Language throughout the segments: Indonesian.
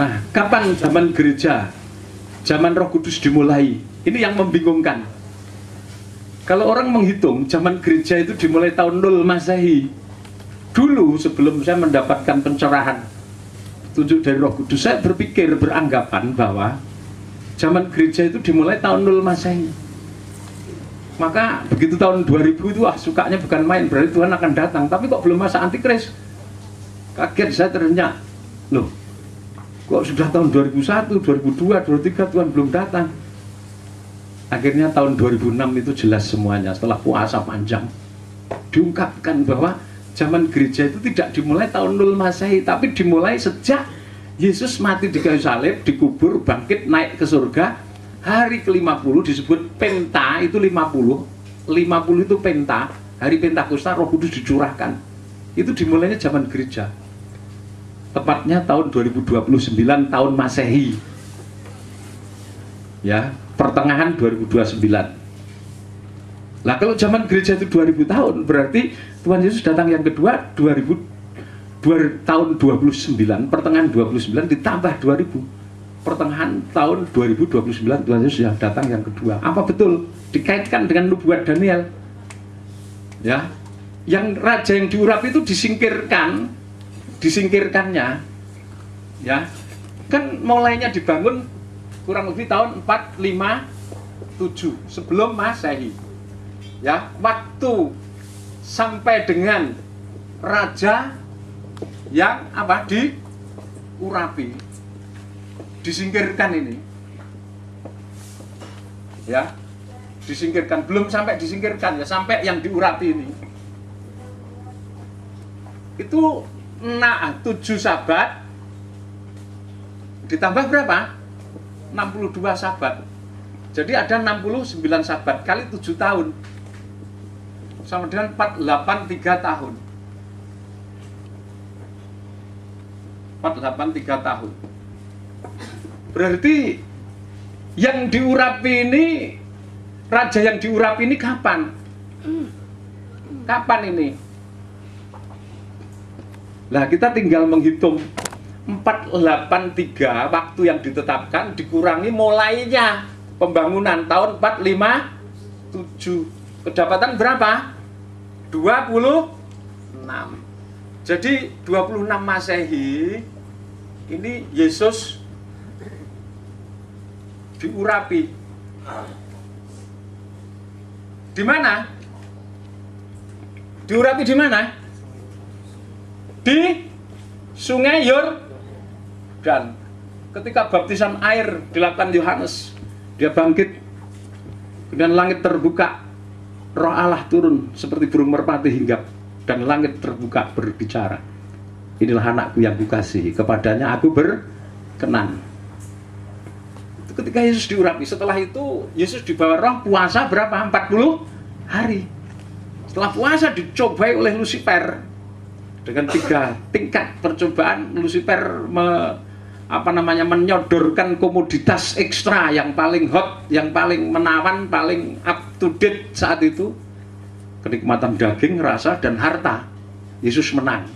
Nah, kapan zaman gereja, zaman Roh Kudus dimulai? Ini yang membingungkan. Kalau orang menghitung, zaman gereja itu dimulai tahun 0 Masehi. Dulu sebelum saya mendapatkan pencerahan petunjuk dari Roh Kudus, saya berpikir, beranggapan bahwa zaman gereja itu dimulai tahun 0 Masehi. Maka begitu tahun 2000 itu sukanya bukan main, berarti Tuhan akan datang. Tapi kok belum masa antikris? Kaget saya ternyata, loh, kok sudah tahun 2001, 2002, 2003 Tuhan belum datang. Akhirnya tahun 2006 itu jelas semuanya, setelah puasa panjang diungkapkan bahwa zaman gereja itu tidak dimulai tahun 0 Masehi, tapi dimulai sejak Yesus mati di kayu salib, dikubur, bangkit, naik ke surga. Hari ke-50 disebut Penta, itu 50. 50 itu Penta, hari Pentakosta, Roh Kudus dicurahkan. Itu dimulainya zaman gereja. Tepatnya tahun 2029, tahun Masehi. Ya, pertengahan 2029. Nah, kalau zaman gereja itu 2000 tahun, berarti Tuhan Yesus datang yang kedua tahun 29, pertengahan 29 ditambah 2000. Pertengahan tahun 2029 Tuhan Yesus yang datang yang kedua. Apa betul? Dikaitkan dengan nubuat Daniel. Ya. Yang raja yang diurapi itu disingkirkannya. Ya. Kan mulainya dibangun kurang lebih tahun 457 sebelum Masehi. Ya, waktu sampai dengan raja yang diurapi, disingkirkan ini, ya, disingkirkan, belum sampai disingkirkan ya, sampai yang diurapi ini, itu 7 sabat ditambah berapa? 62 sabat. Jadi ada 69 sabat kali 7 tahun. Sama dengan 483 tahun. 483 tahun. Berarti yang diurapi ini, raja yang diurapi ini kapan? Kapan ini? Nah, kita tinggal menghitung 483 waktu yang ditetapkan dikurangi mulainya pembangunan tahun 457. Kedapatan berapa? 26. Jadi 26 Masehi ini Yesus diurapi. Di mana? Diurapi di mana? Di Sungai Yordan. Ketika baptisan air dilakukan Yohanes, dia bangkit, kemudian langit terbuka, Roh Allah turun seperti burung merpati hinggap, dan langit terbuka berbicara. Inilah anakku yang kukasihi, kepadanya aku berkenan. Itu ketika Yesus diurapi. Setelah itu Yesus dibawa roh, puasa berapa? 40 hari. Setelah puasa dicobai oleh Lucifer. Dengan 3 tingkat percobaan, Lucifer menyodorkan komoditas ekstra yang paling hot, yang paling menawan, paling up to date saat itu. Kenikmatan daging, rasa, dan harta. Yesus menang.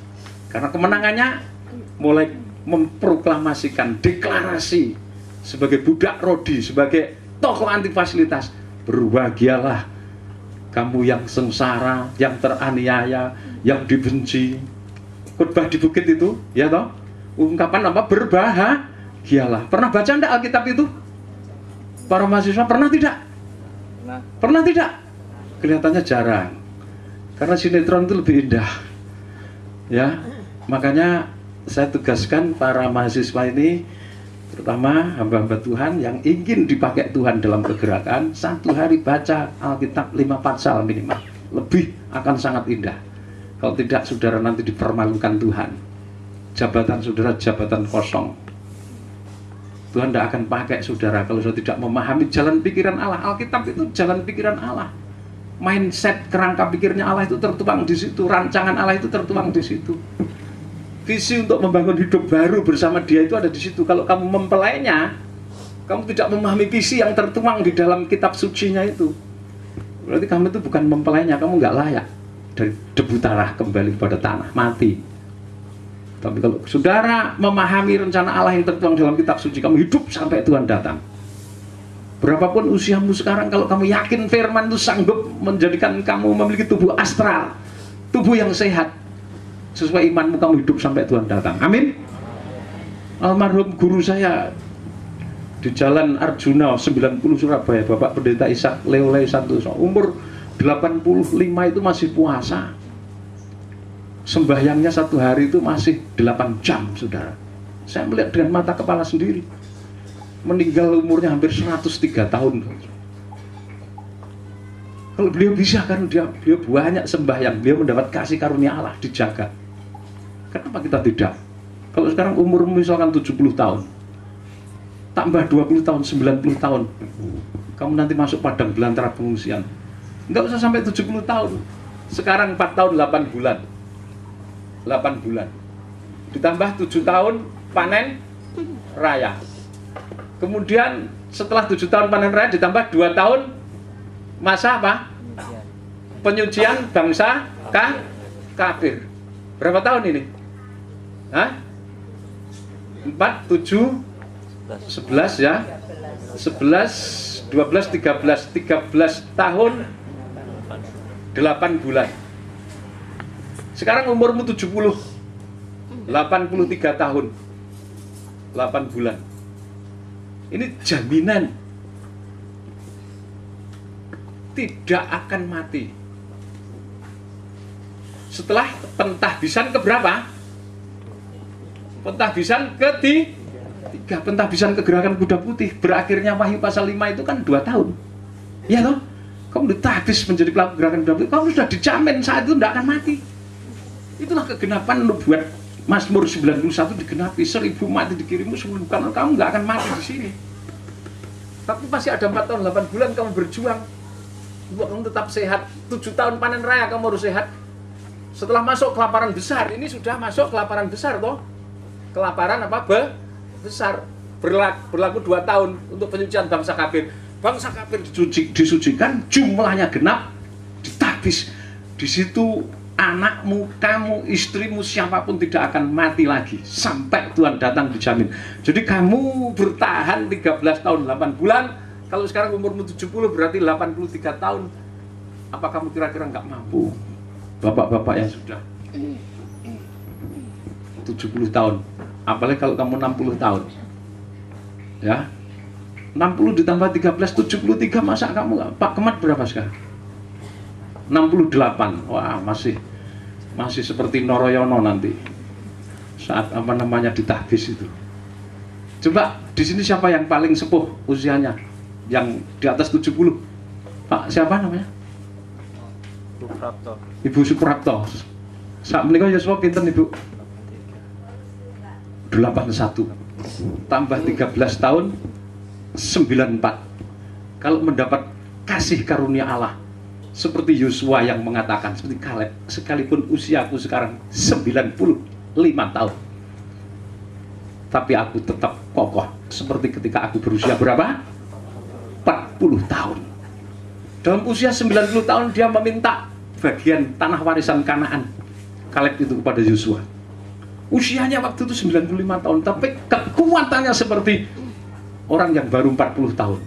Karena kemenangannya mulai memproklamasikan deklarasi sebagai budak rodi, sebagai tokoh anti fasilitas. Berbahagialah kamu yang sengsara, yang teraniaya, yang dibenci. Khotbah di bukit itu, ya toh? Ungkapan apa? Berbahagialah. Pernah baca enggak Alkitab itu? Para mahasiswa pernah tidak? Pernah tidak? Kelihatannya jarang. Karena sinetron itu lebih indah. Ya, makanya saya tugaskan para mahasiswa ini, terutama hamba-hamba Tuhan yang ingin dipakai Tuhan dalam kegerakan, 1 hari baca Alkitab 5 pasal minimal. Lebih akan sangat indah. Kalau tidak, saudara nanti dipermalukan Tuhan. Jabatan saudara jabatan kosong. Tuhan tidak akan pakai saudara kalau saudara tidak memahami jalan pikiran Allah. Alkitab itu jalan pikiran Allah. Mindset, kerangka pikirnya Allah itu tertuang di situ. Rancangan Allah itu tertuang di situ. Visi untuk membangun hidup baru bersama Dia itu ada di situ. Kalau kamu mempelainya, kamu tidak memahami visi yang tertuang di dalam kitab sucinya itu, berarti kamu itu bukan mempelainya. Kamu nggak layak. Dari debu tanah kembali pada tanah, mati. Tapi kalau saudara memahami rencana Allah yang tertuang dalam kitab suci, kamu hidup sampai Tuhan datang. Berapapun usiamu sekarang, kalau kamu yakin firman itu sanggup menjadikan kamu memiliki tubuh astral, tubuh yang sehat, sesuai imanmu, kamu hidup sampai Tuhan datang. Amin. Almarhum guru saya di Jalan Arjuna 90 Surabaya, Bapak Pendeta Ishak Leolai Santoso, umur 85 itu masih puasa. Sembahyangnya satu hari itu masih 8 jam, saudara. Saya melihat dengan mata kepala sendiri. Meninggal umurnya hampir 103 tahun. Kalau beliau bisa, kan beliau banyak sembahyang, beliau mendapat kasih karunia Allah, dijaga. Kenapa kita tidak? Kalau sekarang umur misalkan 70 tahun, tambah 20 tahun, 90 tahun, kamu nanti masuk padang belantara pengungsian. Enggak usah sampai 70 tahun. Sekarang 4 tahun 8 bulan. 8 bulan. Ditambah 7 tahun panen raya. Kemudian setelah 7 tahun panen raya ditambah 2 tahun masa apa? Penyucian bangsa kafir. Berapa tahun ini? Hah? 4, 7, 11 ya? 11, 12, 13 tahun 8 bulan. Sekarang umurmu 70, 83 tahun 8 bulan. Ini jaminan tidak akan mati. Setelah pentahbisan keberapa? Pentahbisan ketiga, pentahbisan kegerakan kuda putih. Berakhirnya Wahyu pasal 5 itu kan 2 tahun. Ya toh? Kamu ditahbis menjadi pelaku gerakan kuda putih, kamu sudah dijamin saat itu tidak akan mati. Itulah kegenapan nubuat Mazmur 91 digenapi, 1000 mati dikirimmu sembuhkan, kamu nggak akan mati di sini. Tapi masih ada 4 tahun 8 bulan kamu berjuang, buat kamu tetap sehat. 7 tahun panen raya kamu harus sehat. Setelah masuk kelaparan besar, ini sudah masuk kelaparan besar toh. Kelaparan apa? Besar. Berlaku 2 tahun untuk penyucian bangsa kafir. Bangsa kafir disucikan, jumlahnya genap, ditahbis. Di situ anakmu, kamu, istrimu, siapapun tidak akan mati lagi sampai Tuhan datang, dijamin. Jadi kamu bertahan 13 tahun 8 bulan. Kalau sekarang umurmu 70 berarti 83 tahun. Apa kamu kira-kira nggak mampu? Bapak-bapak yang sudah 70 tahun, apalagi kalau kamu 60 tahun, ya 60 ditambah 13, 73, masa kamu nggak? Pak Kemat berapa sekarang? 68. Wah, masih seperti Noroyono nanti saat apa namanya ditahbis itu. Coba di sini siapa yang paling sepuh usianya, yang di atas 70? Pak siapa namanya? Suprapto. Ibu Suprapto. Saat menikah Yosua pinten Ibu? 81 tambah 13 tahun 94. Kalau mendapat kasih karunia Allah seperti Yosua yang mengatakan, seperti Kaleb, sekalipun usiaku sekarang 95 tahun, tapi aku tetap kokoh seperti ketika aku berusia berapa? 40 tahun. Dalam usia 90 tahun dia meminta bagian tanah warisan Kanaan, Kaleb itu, kepada Yosua. Usianya waktu itu 95 tahun, tapi kekuatannya seperti orang yang baru 40 tahun.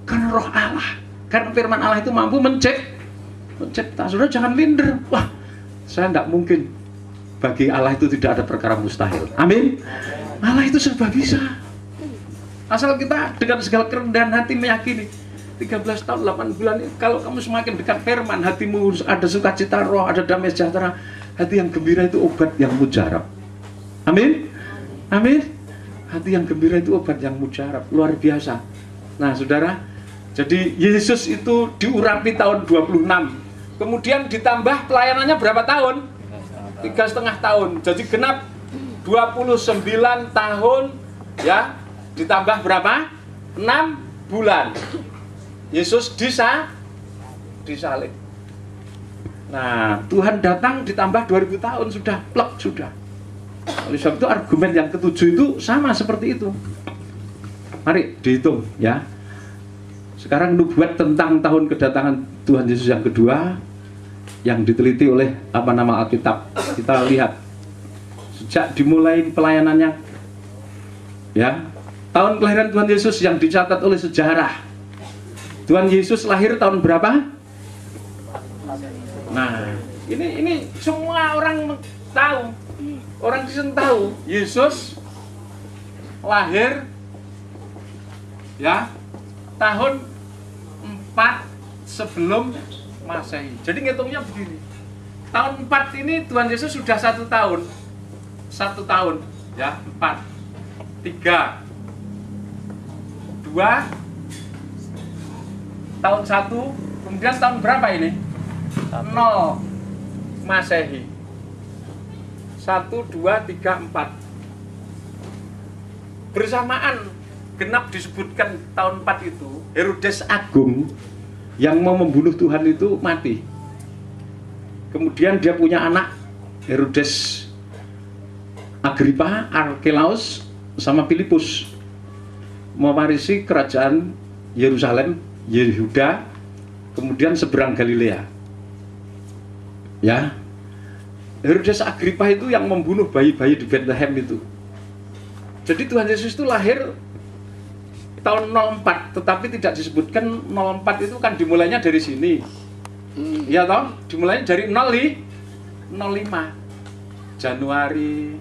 Karena roh Allah, karena firman Allah itu mampu mencipta. Saudara jangan minder. Wah, saya tidak mungkin. Bagi Allah itu tidak ada perkara mustahil. Amin. Allah itu serba bisa. Asal kita dengan segala kerendahan hati meyakini. 13 tahun 8 bulan, kalau kamu semakin dekat firman, hatimu ada sukacita roh, ada damai sejahtera. Hati yang gembira itu obat yang mujarab. Amin. Amin. Hati yang gembira itu obat yang mujarab. Luar biasa. Nah saudara, jadi Yesus itu diurapi tahun 26. Kemudian ditambah pelayanannya berapa tahun? 3,5 tahun. Jadi genap 29 tahun ya, ditambah berapa? 6 bulan. Yesus disalib. Nah, Tuhan datang ditambah 2000 tahun, sudah plek sudah. Oleh sebab itu argumen yang ketujuh itu sama seperti itu. Mari dihitung ya. Sekarang nubuat tentang tahun kedatangan Tuhan Yesus yang kedua yang diteliti oleh apa nama Alkitab. Kita lihat sejak dimulai pelayanannya, ya, tahun kelahiran Tuhan Yesus yang dicatat oleh sejarah. Tuhan Yesus lahir tahun berapa? Nah, ini semua orang tahu, orang Kristen tahu Yesus lahir, ya, tahun 4 sebelum Masehi. Jadi ngitungnya begini, tahun 4 ini Tuhan Yesus sudah 1 tahun, ya, 4, 3, 2, tahun 1, kemudian tahun berapa ini? 0 Masehi. 1, 2, 3, 4. Bersamaan genap disebutkan tahun 4 itu, Herodes Agung yang mau membunuh Tuhan itu mati. Kemudian dia punya anak, Herodes Agripa, Arkelaus, sama Filipus, mewarisi kerajaan Yerusalem, Yehuda, kemudian seberang Galilea. Ya, Herodes Agripa itu yang membunuh bayi-bayi di Bethlehem itu. Jadi Tuhan Yesus itu lahir tahun 04, tetapi tidak disebutkan 04 itu kan dimulainya dari sini. Ya toh, dimulainya dari 05. Januari,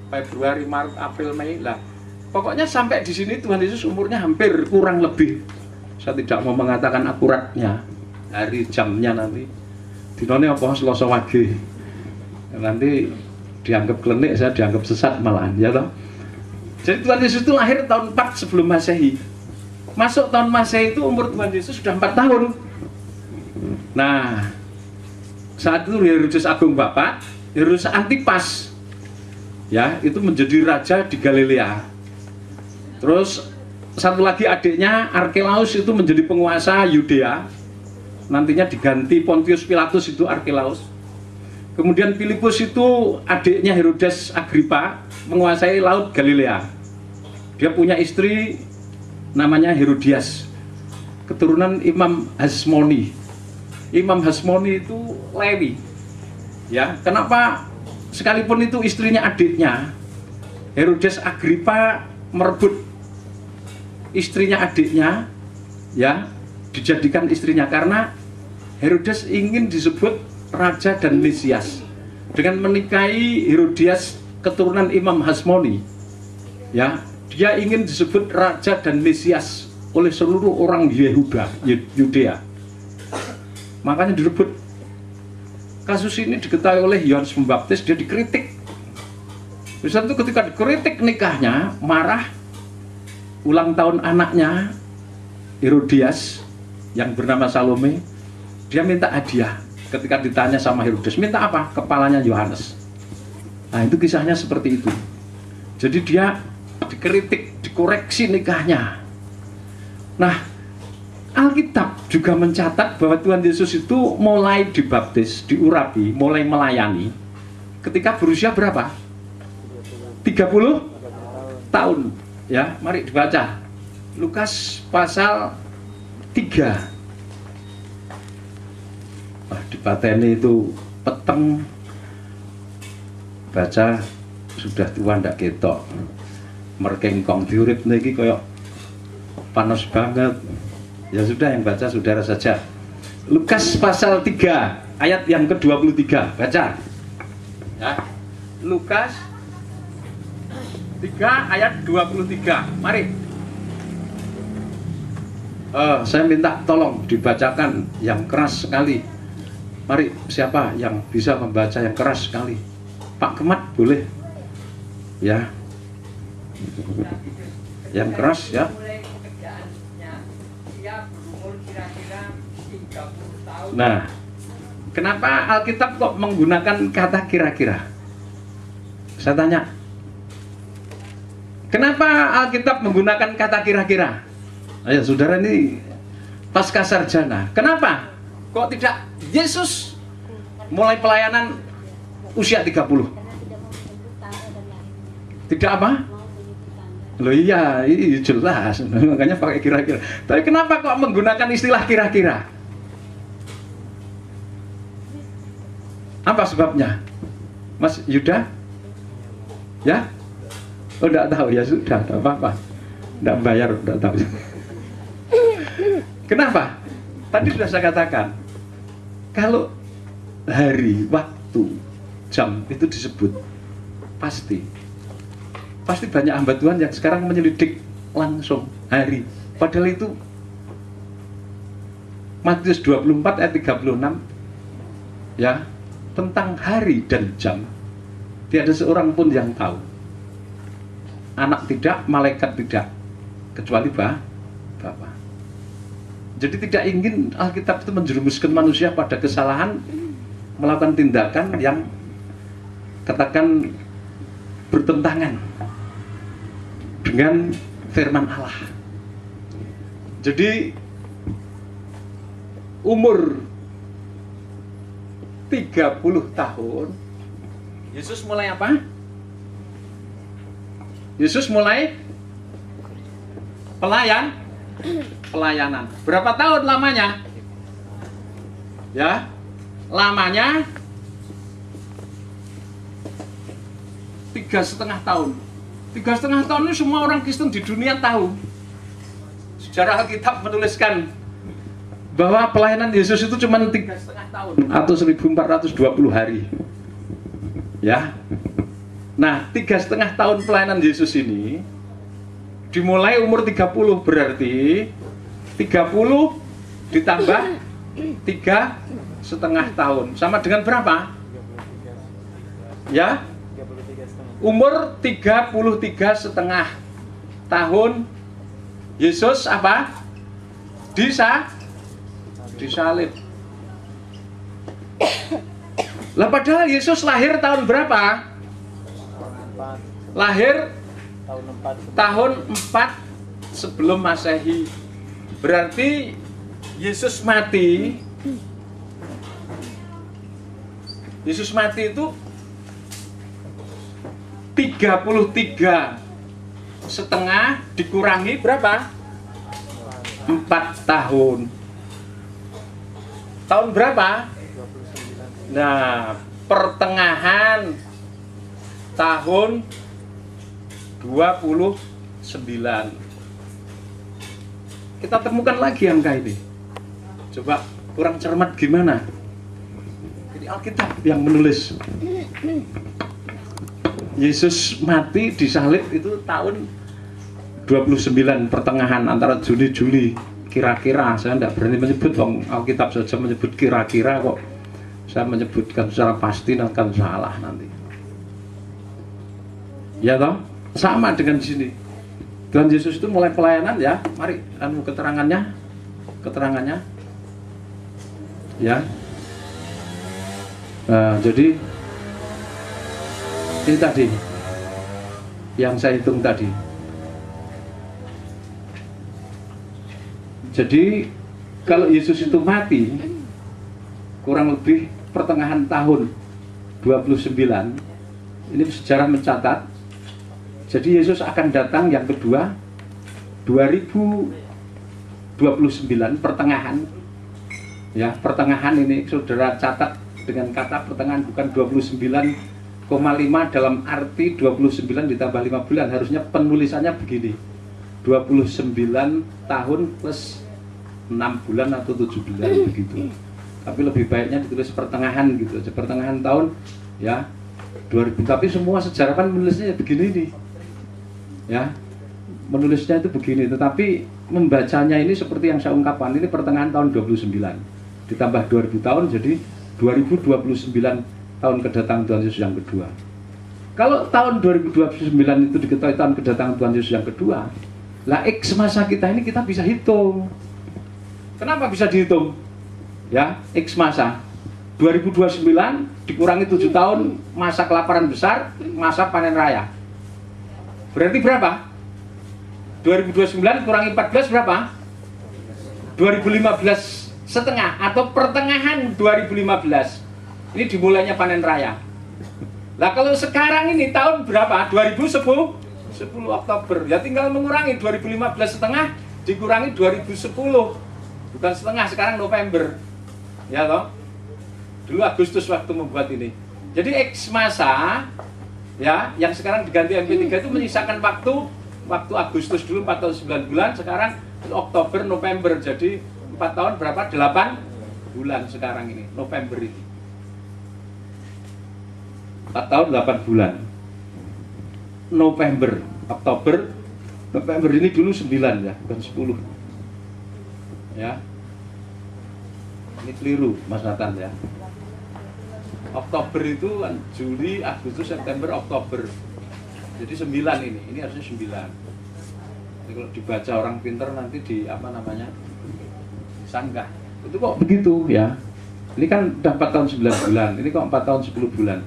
Februari, Maret, April, Mei lah. Pokoknya sampai di sini Tuhan Yesus umurnya hampir kurang lebih. Saya tidak mau mengatakan akuratnya hari jamnya nanti. Dinone apa Selasa Wage. Nanti dianggap klenik, saya dianggap sesat malahan, ya toh. Jadi Tuhan Yesus itu lahir tahun 4 sebelum Masehi. Masuk tahun Masehi itu umur Tuhan Yesus sudah 4 tahun. Nah, saat itu Herodes Agung Bapak, Herodes Antipas, ya, itu menjadi raja di Galilea. Terus satu lagi adiknya Arkelaus itu menjadi penguasa Yudea. Nantinya diganti Pontius Pilatus, itu Arkelaus. Kemudian Filipus itu adiknya Herodes Agripa, menguasai laut Galilea. Dia punya istri namanya Herodias, keturunan Imam Hasmoni. Imam Hasmoni itu Lewi. Ya, kenapa sekalipun itu istrinya adiknya, Herodes Agripa merebut istrinya adiknya, ya, dijadikan istrinya karena Herodes ingin disebut raja dan Mesias dengan menikahi Herodias keturunan Imam Hasmoni. Ya, dia ingin disebut raja dan Mesias oleh seluruh orang Yehuda, Yudea. Makanya direbut. Kasus ini diketahui oleh Yohanes Pembaptis, dia dikritik. Bisa itu ketika dikritik nikahnya, marah, ulang tahun anaknya Herodias yang bernama Salome, dia minta hadiah. Ketika ditanya sama Herodes, minta apa? Kepalanya Yohanes. Nah, itu kisahnya seperti itu. Jadi dia dikritik, dikoreksi nikahnya. Nah, Alkitab juga mencatat bahwa Tuhan Yesus itu mulai dibaptis, diurapi, mulai melayani ketika berusia berapa? 30 tahun. Ya, mari dibaca. Lukas pasal 3. Dipateni itu peteng, baca sudah tua ndak ketok, merkengkong diurip niki koyok panas banget. Ya sudah, yang baca saudara saja. Lukas pasal 3 ayat yang ke-23, baca ya. Lukas 3 ayat 23, mari. Saya minta tolong dibacakan yang keras sekali. Mari, siapa yang bisa membaca yang keras sekali? Pak Kemat boleh? Ya. Yang keras ya. Nah, kenapa Alkitab kok menggunakan kata kira-kira? Saya tanya. Kenapa Alkitab menggunakan kata kira-kira? Ayo, saudara ini pasca sarjana. Kenapa? Kok tidak Yesus mulai pelayanan usia 30? Tidak apa? Loh iya, jelas. Makanya pakai kira-kira. Tapi kenapa kok menggunakan istilah kira-kira? Apa sebabnya? Mas Yuda? Ya? Oh, enggak tahu, ya sudah, enggak apa-apa. Enggak bayar, enggak tahu. Kenapa? Tadi sudah saya katakan, kalau hari, waktu, jam itu disebut, pasti banyak hamba Tuhan yang sekarang menyelidik langsung hari. Padahal itu Matius 24 ayat 36 ya, tentang hari dan jam. Tidak ada seorang pun yang tahu. Anak tidak, malaikat tidak, kecuali Bapa. Jadi tidak ingin Alkitab itu menjerumuskan manusia pada kesalahan, melakukan tindakan yang katakan bertentangan dengan firman Allah. Jadi umur 30 tahun Yesus mulai apa? Yesus mulai pelayanan. Berapa tahun lamanya? Ya, lamanya 3,5 tahun. 3,5 tahun ini semua orang Kristen di dunia tahu. Sejarah Alkitab menuliskan bahwa pelayanan Yesus itu cuma 3,5 tahun atau 1420 hari. Ya. Nah, 3,5 tahun pelayanan Yesus ini dimulai umur 30, berarti 30 ditambah 3,5 tahun sama dengan berapa? Ya, umur 33,5 tahun Yesus apa? Disalib. Lah padahal Yesus lahir tahun berapa? Lahir tahun 4 sebelum Masehi. Berarti Yesus mati itu 33,5 dikurangi berapa? 4 tahun. Tahun berapa? Nah, pertengahan tahun 29. Kita temukan lagi angka ini. Coba kurang cermat gimana? Jadi Alkitab yang menulis. Yesus mati disalib itu tahun 29, pertengahan antara Juni-Juli. Kira-kira, saya tidak berani menyebut, Alkitab saja menyebut kira-kira kok. Saya menyebutkan secara pasti akan salah nanti. Ya toh? Sama dengan di sini. Tuhan Yesus itu mulai pelayanan ya. Mari keterangannya. Ya. Nah, jadi ini tadi yang saya hitung tadi. Jadi kalau Yesus itu mati kurang lebih pertengahan tahun 29, ini sejarah mencatat. Jadi Yesus akan datang yang kedua 2029 pertengahan. Ya, pertengahan ini saudara catat dengan kata pertengahan, bukan 29,5 dalam arti 29 ditambah 5 bulan. Harusnya penulisannya begini. 29 tahun plus 6 bulan atau 7 bulan begitu. Tapi lebih baiknya ditulis pertengahan gitu, pertengahan tahun ya 2000. Tapi semua sejarawan menulisnya begini nih. Ya, menulisnya itu begini, tetapi membacanya ini seperti yang saya ungkapkan, ini pertengahan tahun 29 ditambah 2000 tahun, jadi 2029 tahun kedatangan Tuhan Yesus yang kedua. Kalau tahun 2029 itu diketahui tahun kedatangan Tuhan Yesus yang kedua, lah X masa kita ini kita bisa hitung. Kenapa bisa dihitung? Ya, X masa 2029 dikurangi 7 tahun masa kelaparan besar, masa panen raya. Berarti berapa? 2029 kurangi 14 berapa? 2015 setengah atau pertengahan 2015. Ini dimulainya panen raya. Lah kalau sekarang ini tahun berapa? 2010 Oktober. Ya tinggal mengurangi 2015 setengah dikurangi 2010. Bukan setengah, sekarang November. Ya toh? Dulu Agustus waktu membuat ini. Jadi X masa Ya, yang sekarang diganti MP3 itu menyisakan waktu Agustus dulu 4 tahun 9 bulan, sekarang Oktober November, jadi 4 tahun berapa? 8 bulan sekarang ini, November ini 4 tahun 8 bulan. November, Oktober, November ini dulu 9 ya, bukan 10 ya. Ini keliru Mas Nathan ya. Oktober itu kan Juli, Agustus, September, Oktober. Jadi 9 ini harusnya 9. Jadi kalau dibaca orang pinter nanti di apa namanya? Disanggah. Itu kok begitu ya. Ini kan udah 4 tahun 9 bulan, ini kok 4 tahun 10 bulan.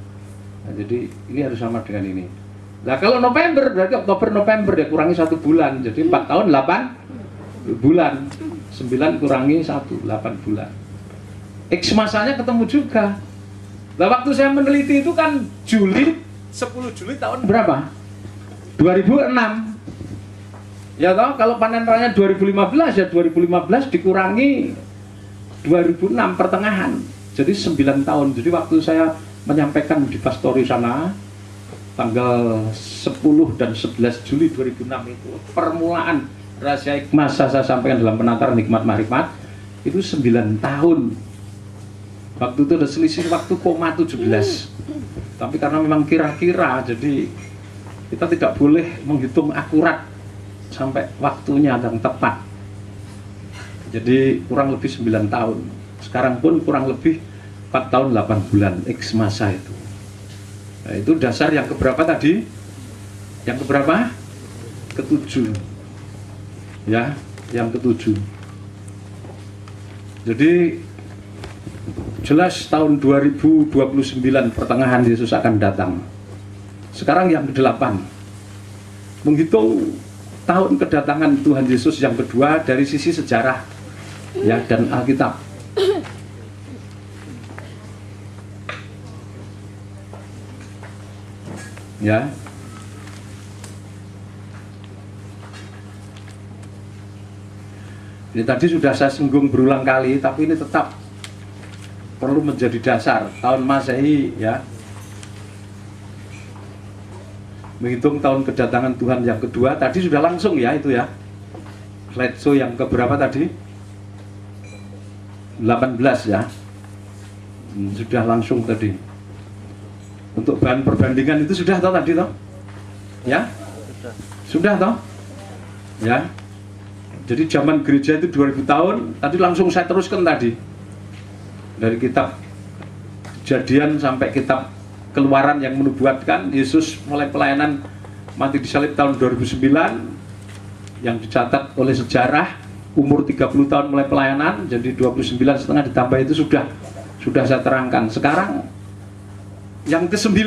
Nah, jadi ini harus sama dengan ini. Nah kalau November berarti Oktober November ya kurangi 1 bulan. Jadi 4 tahun 8 bulan. 9 kurangi 1, 8 bulan. X masanya ketemu juga. Nah waktu saya meneliti itu kan Juli, 10 Juli tahun berapa? 2006. Ya toh, kalau panen raya 2015 ya 2015 dikurangi 2006 pertengahan. Jadi 9 tahun. Jadi waktu saya menyampaikan di pastori sana tanggal 10 dan 11 Juli 2006 itu permulaan rahasia hikmah saya sampaikan dalam penataran hikmat makrifat itu 9 tahun. Waktu itu ada selisih waktu 17. Tapi karena memang kira-kira, jadi kita tidak boleh menghitung akurat sampai waktunya yang tepat. Jadi kurang lebih 9 tahun. Sekarang pun kurang lebih 4 tahun 8 bulan X masa itu. Nah, itu dasar yang keberapa tadi? Yang keberapa? Ketujuh. Ya, yang ketujuh. Jadi jelas tahun 2029 pertengahan Yesus akan datang. Sekarang yang ke-8. Menghitung tahun kedatangan Tuhan Yesus yang kedua dari sisi sejarah ya dan Alkitab. Ya. Ini tadi sudah saya singgung berulang kali, tapi ini tetap perlu menjadi dasar. Tahun Masehi ya, menghitung tahun kedatangan Tuhan yang kedua. Tadi sudah langsung ya itu ya. Slideshow yang keberapa tadi? 18 ya. Sudah langsung tadi. Untuk bahan perbandingan itu sudah toh tadi toh? Ya? Sudah toh? Ya. Jadi zaman gereja itu 2000 tahun, tadi langsung saya teruskan tadi. Dari kitab Kejadian sampai kitab Keluaran yang menubuatkan Yesus mulai pelayanan mati disalib tahun 2009 yang dicatat oleh sejarah, umur 30 tahun mulai pelayanan, jadi 29,5 ditambah itu sudah saya terangkan. Sekarang yang ke-9,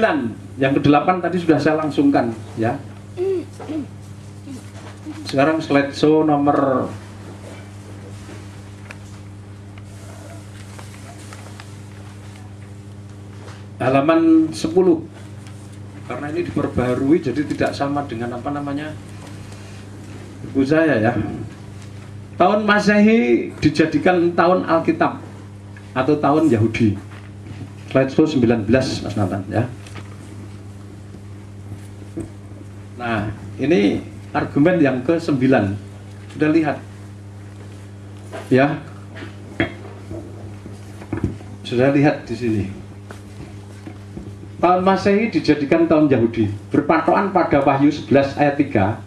yang ke-8 tadi sudah saya langsungkan ya. Sekarang slideshow nomor halaman 10. Karena ini diperbarui jadi tidak sama dengan apa namanya buku saya ya. Tahun Masehi dijadikan tahun Alkitab atau tahun Yahudi. Slideshow 19 Mas Nathan ya. Nah, ini argumen yang ke-9. Sudah lihat ya. Sudah lihat di sini. Tahun Masehi dijadikan tahun Yahudi. Berpatokan pada Wahyu 11 ayat 3.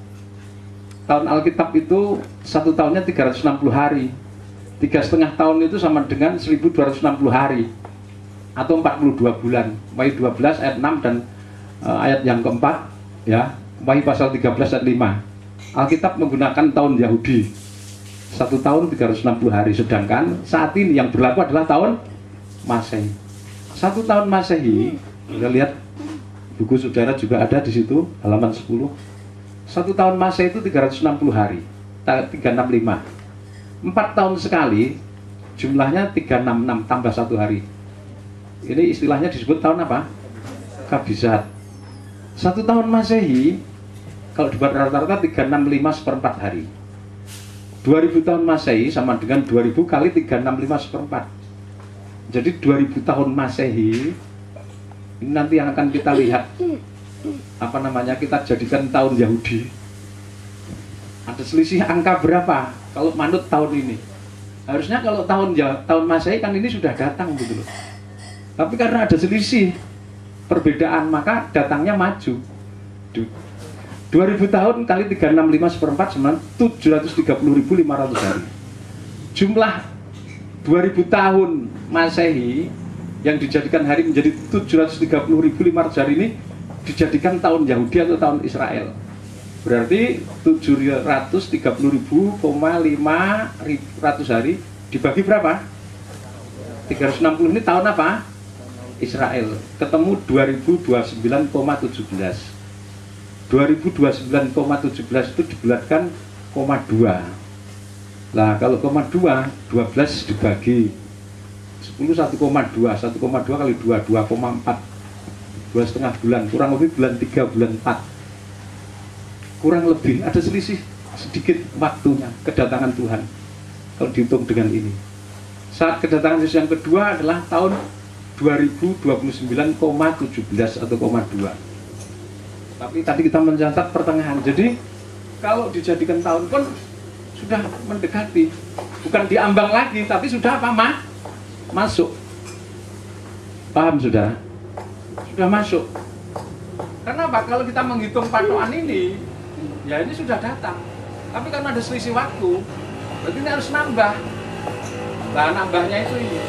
Tahun Alkitab itu 1 tahunnya 360 hari. 3,5 tahun itu sama dengan 1260 hari atau 42 bulan. Wahyu 12 ayat 6 dan ayat yang keempat ya. Wahyu pasal 13 ayat 5. Alkitab menggunakan tahun Yahudi 1 tahun 360 hari. Sedangkan saat ini yang berlaku adalah tahun Masehi. 1 tahun Masehi, kita lihat buku saudara juga ada di situ, halaman 10. 1 tahun Masehi itu 360 hari, 365. 4 tahun sekali, jumlahnya 366 tambah 1 hari. Ini istilahnya disebut tahun apa? Kabisat. 1 tahun Masehi kalau dibuat rata-rata 365 seperempat hari. 2000 tahun Masehi sama dengan 2000 kali 365 seperempat. Jadi 2000 tahun Masehi ini nanti yang akan kita lihat apa namanya, kita jadikan tahun Yahudi, ada selisih angka berapa kalau manut tahun ini. Harusnya kalau tahun Masehi kan ini sudah datang gitu loh. Tapi karena ada selisih perbedaan, maka datangnya maju. 2000 tahun kali 365 seperempat sama 730.500 hari. Jumlah 2000 tahun Masehi yang dijadikan hari menjadi 730.500 hari ini dijadikan tahun Yahudi atau tahun Israel. Berarti 730.500 hari dibagi berapa? 360 ini tahun apa? Israel. Ketemu 2029,17. 2029,17 itu dibulatkan koma 2. Nah, kalau koma 2, 12 dibagi 10 1,2. 1,2 kali 2, 2,4. 2,5 bulan, kurang lebih bulan 3, bulan 4. Kurang lebih ada selisih sedikit waktunya kedatangan Tuhan kalau dihitung dengan ini. Saat kedatangan Yesus yang kedua adalah tahun 2029,17 atau koma 2. Tapi tadi kita mencatat pertengahan. Jadi kalau dijadikan tahun pun sudah mendekati, bukan diambang lagi, tapi sudah apa, masuk. Paham sudah? Sudah masuk. Karena apa? Kalau kita menghitung patokan ini, ya ini sudah datang. Tapi karena ada selisih waktu, berarti ini harus nambah. Nah, nambahnya itu ini.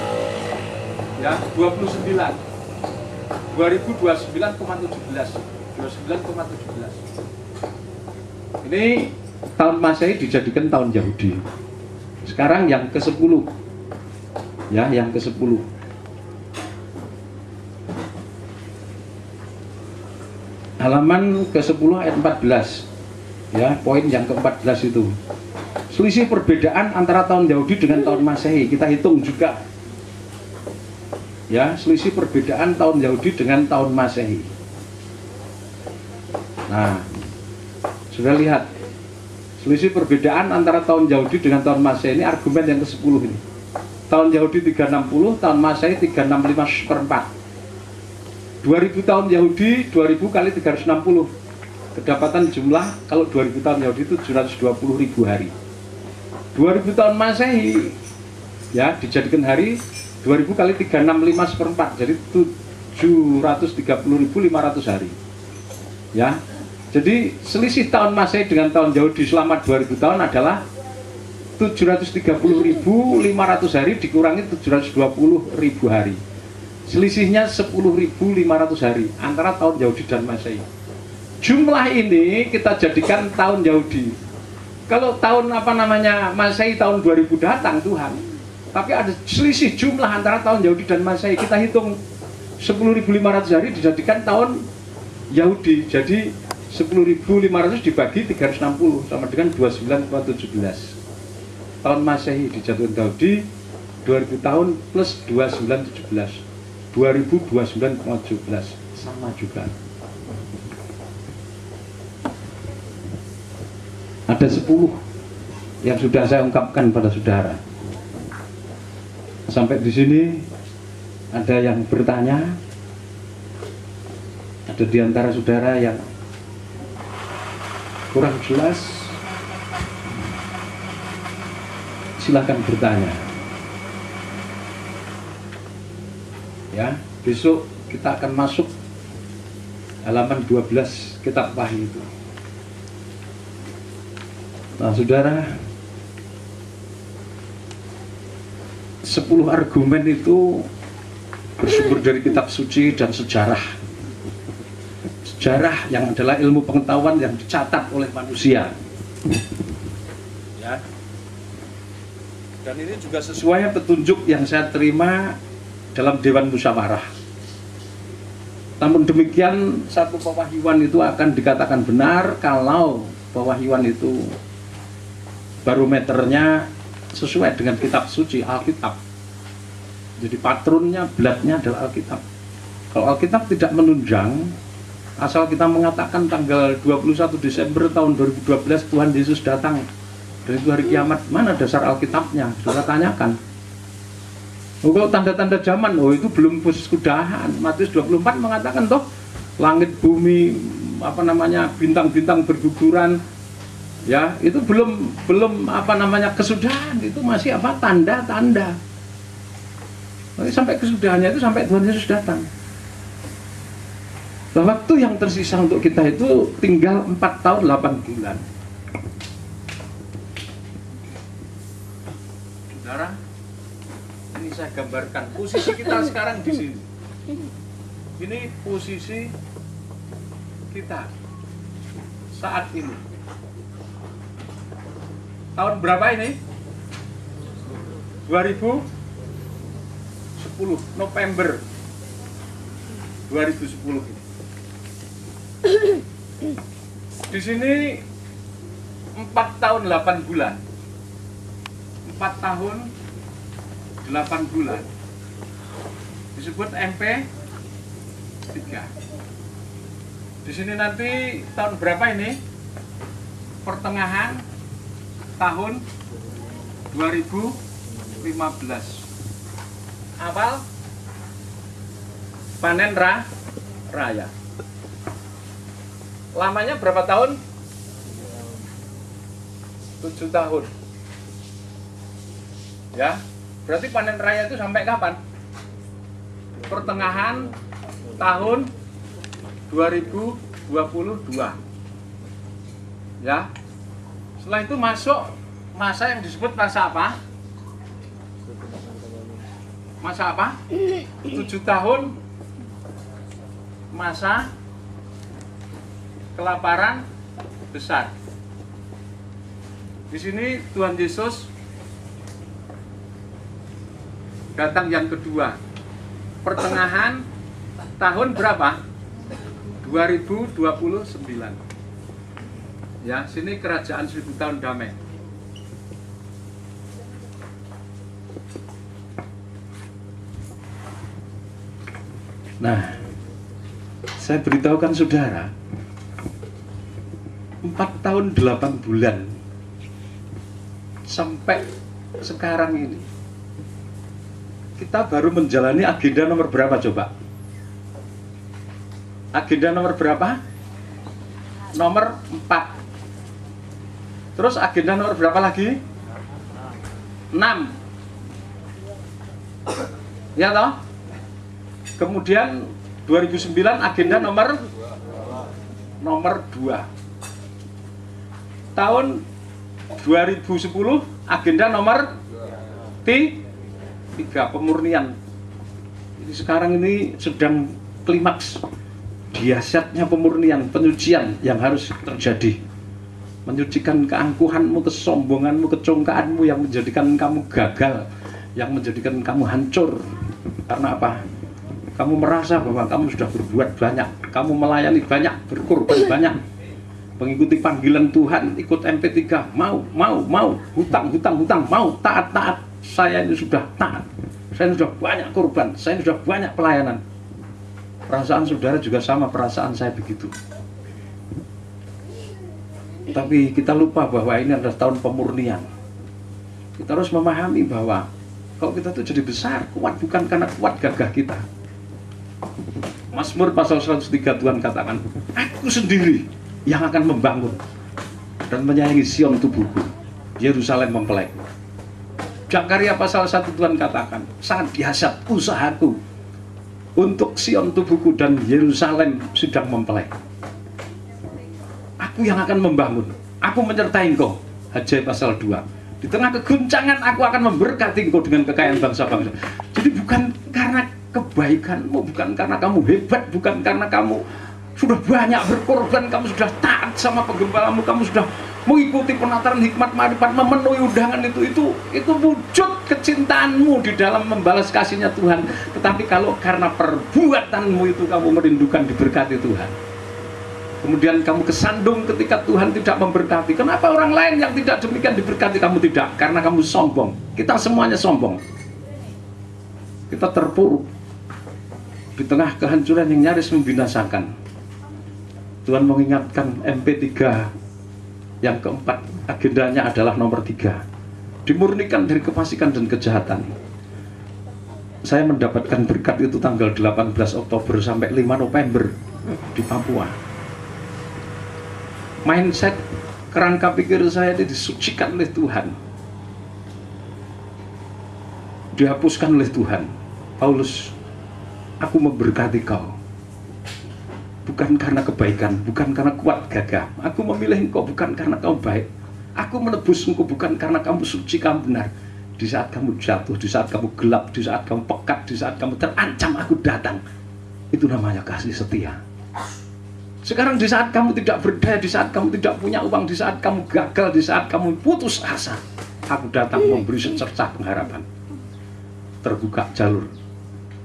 Ya, 29. 2029,17. 29,17. Ini tahun Masehi dijadikan tahun Yahudi. Sekarang yang ke-10. Ya, yang ke-10. Halaman ke-10 ayat 14. Ya, poin yang ke-14 itu. Selisih perbedaan antara tahun Yahudi dengan tahun Masehi. Kita hitung juga. Ya, selisih perbedaan tahun Yahudi dengan tahun Masehi. Nah, sudah lihat. Selisih perbedaan antara tahun Yahudi dengan tahun Masehi ini argumen yang ke-10 ini. Tahun Yahudi 360, tahun Masehi 365 seperempat. 2000 tahun Yahudi, 2000 kali 360. Kedapatan jumlah, kalau 2000 tahun Yahudi itu 720.000 hari. 2000 tahun Masehi, ya, dijadikan hari 2000 kali 365 seperempat, jadi 730.500 hari. Ya, jadi selisih tahun Masehi dengan tahun Yahudi selama 2000 tahun adalah 730.500 hari dikurangi 720.000 hari. Selisihnya 10.500 hari antara tahun Yahudi dan Masehi. Jumlah ini kita jadikan tahun Yahudi. Kalau tahun Masehi tahun 2000 datang Tuhan, tapi ada selisih jumlah antara tahun Yahudi dan Masehi. Kita hitung 10.500 hari dijadikan tahun Yahudi. Jadi 10.500 dibagi 360 sama dengan 29,17. Tahun Masehi dijadikan Yahudi 2000 tahun plus 2917. 2029,17 sama juga. Ada 10 yang sudah saya ungkapkan pada saudara. Sampai di sini ada yang bertanya? Ada di antara saudara yang kurang jelas? Silakan bertanya. Ya, besok kita akan masuk halaman 12 kitab Wahyu itu. Nah, saudara, 10 argumen itu bersumber dari kitab suci dan sejarah. Sejarah yang adalah ilmu pengetahuan yang dicatat oleh manusia. Ya. Dan ini juga sesuai petunjuk yang saya terima dalam Dewan Musyawarah. Namun demikian, satu pewahyuan itu akan dikatakan benar kalau pewahyuan itu barometernya sesuai dengan kitab suci, Alkitab. Jadi patronnya, blatnya adalah Alkitab. Kalau Alkitab tidak menunjang, asal kita mengatakan tanggal 21 Desember tahun 2012 Tuhan Yesus datang dan itu hari kiamat, mana dasar Alkitabnya? Saudara tanyakan. Oh, kalau tanda-tanda zaman, oh itu belum kudahan. Matius 24 mengatakan toh langit bumi apa namanya bintang-bintang berguguran, ya itu belum apa namanya kesudahan, itu masih apa tanda-tanda. Tapi sampai kesudahannya itu sampai Tuhan Yesus datang. Nah, waktu yang tersisa untuk kita itu tinggal 4 tahun 8 bulan. Saudara, ini saya gambarkan posisi kita sekarang di sini. Ini posisi kita saat ini. Tahun berapa ini? 2010, November 2010 ini. Di sini 4 tahun 8 bulan. 4 tahun 8 bulan disebut MP 3. Di sini nanti tahun berapa ini? Pertengahan tahun 2015. Awal panen raya. Lamanya berapa tahun? 7 tahun. Ya, berarti panen raya itu sampai kapan? Pertengahan tahun 2022. Ya. Setelah itu masuk masa yang disebut masa apa? Masa apa? 7 tahun masa kelaparan besar. Di sini Tuhan Yesus datang yang kedua. Pertengahan tahun berapa? 2029. Ya, sini kerajaan 1000 tahun damai. Nah, saya beritahukan saudara, 4 tahun 8 bulan sampai sekarang ini kita baru menjalani agenda nomor berapa coba? Agenda nomor berapa? Nomor 4. Terus agenda nomor berapa lagi? 6. Ya toh? Kemudian 2009 agenda nomor 2. Tahun 2010 agenda nomor 3, pemurnian. Jadi sekarang ini sedang klimaks dahsyatnya pemurnian, penyucian yang harus terjadi. Menyucikan keangkuhanmu, kesombonganmu, kecongkaanmu yang menjadikan kamu gagal, yang menjadikan kamu hancur. Karena apa? Kamu merasa bahwa kamu sudah berbuat banyak, kamu melayani banyak, berkorban banyak, mengikuti panggilan Tuhan, ikut MP3, mau, hutang, mau, taat. Saya ini sudah taat, saya ini sudah banyak korban, saya ini sudah banyak pelayanan. Perasaan saudara juga sama, perasaan saya begitu. Tapi kita lupa bahwa ini adalah tahun pemurnian. Kita harus memahami bahwa kalau kita itu jadi besar, kuat bukan karena kuat gagah kita. Mazmur pasal 103 Tuhan katakan, aku sendiri yang akan membangun dan menyayangi Sion tubuhku, Yerusalem mempelai. Zakaria pasal 1 Tuhan katakan, sangat dahsyat usahaku untuk Sion tubuhku dan Yerusalem sedang mempelai. Aku yang akan membangun, aku menyertai engkau. Haggai pasal 2. Di tengah keguncangan aku akan memberkati engkau dengan kekayaan bangsa-bangsa. Jadi bukan karena kebaikanmu, bukan karena kamu hebat, bukan karena kamu sudah banyak berkorban, kamu sudah taat sama penggembalamu, kamu sudah mengikuti penataran hikmat marifat, memenuhi undangan itu wujud kecintaanmu di dalam membalas kasihnya Tuhan. Tetapi kalau karena perbuatanmu itu kamu merindukan diberkati Tuhan, kemudian kamu kesandung ketika Tuhan tidak memberkati. Kenapa orang lain yang tidak demikian diberkati, kamu tidak? Karena kamu sombong. Kita semuanya sombong. Kita terpuruk di tengah kehancuran yang nyaris membinasakan. Tuhan mengingatkan MP3 yang keempat, agendanya adalah nomor 3. Dimurnikan dari kefasikan dan kejahatan. Saya mendapatkan berkat itu tanggal 18 Oktober sampai 5 November di Papua. Mindset kerangka pikir saya ini disucikan oleh Tuhan, dihapuskan oleh Tuhan. Paulus, aku memberkati kau bukan karena kebaikan, bukan karena kuat gagah. Aku memilih engkau bukan karena kau baik. Aku menebus engkau bukan karena kamu suci, kamu benar. Di saat kamu jatuh, di saat kamu gelap, di saat kamu pekat, di saat kamu terancam, aku datang. Itu namanya kasih setia. Sekarang di saat kamu tidak berdaya, di saat kamu tidak punya uang, di saat kamu gagal, di saat kamu putus asa, aku datang memberi secercah pengharapan. Terbuka jalur.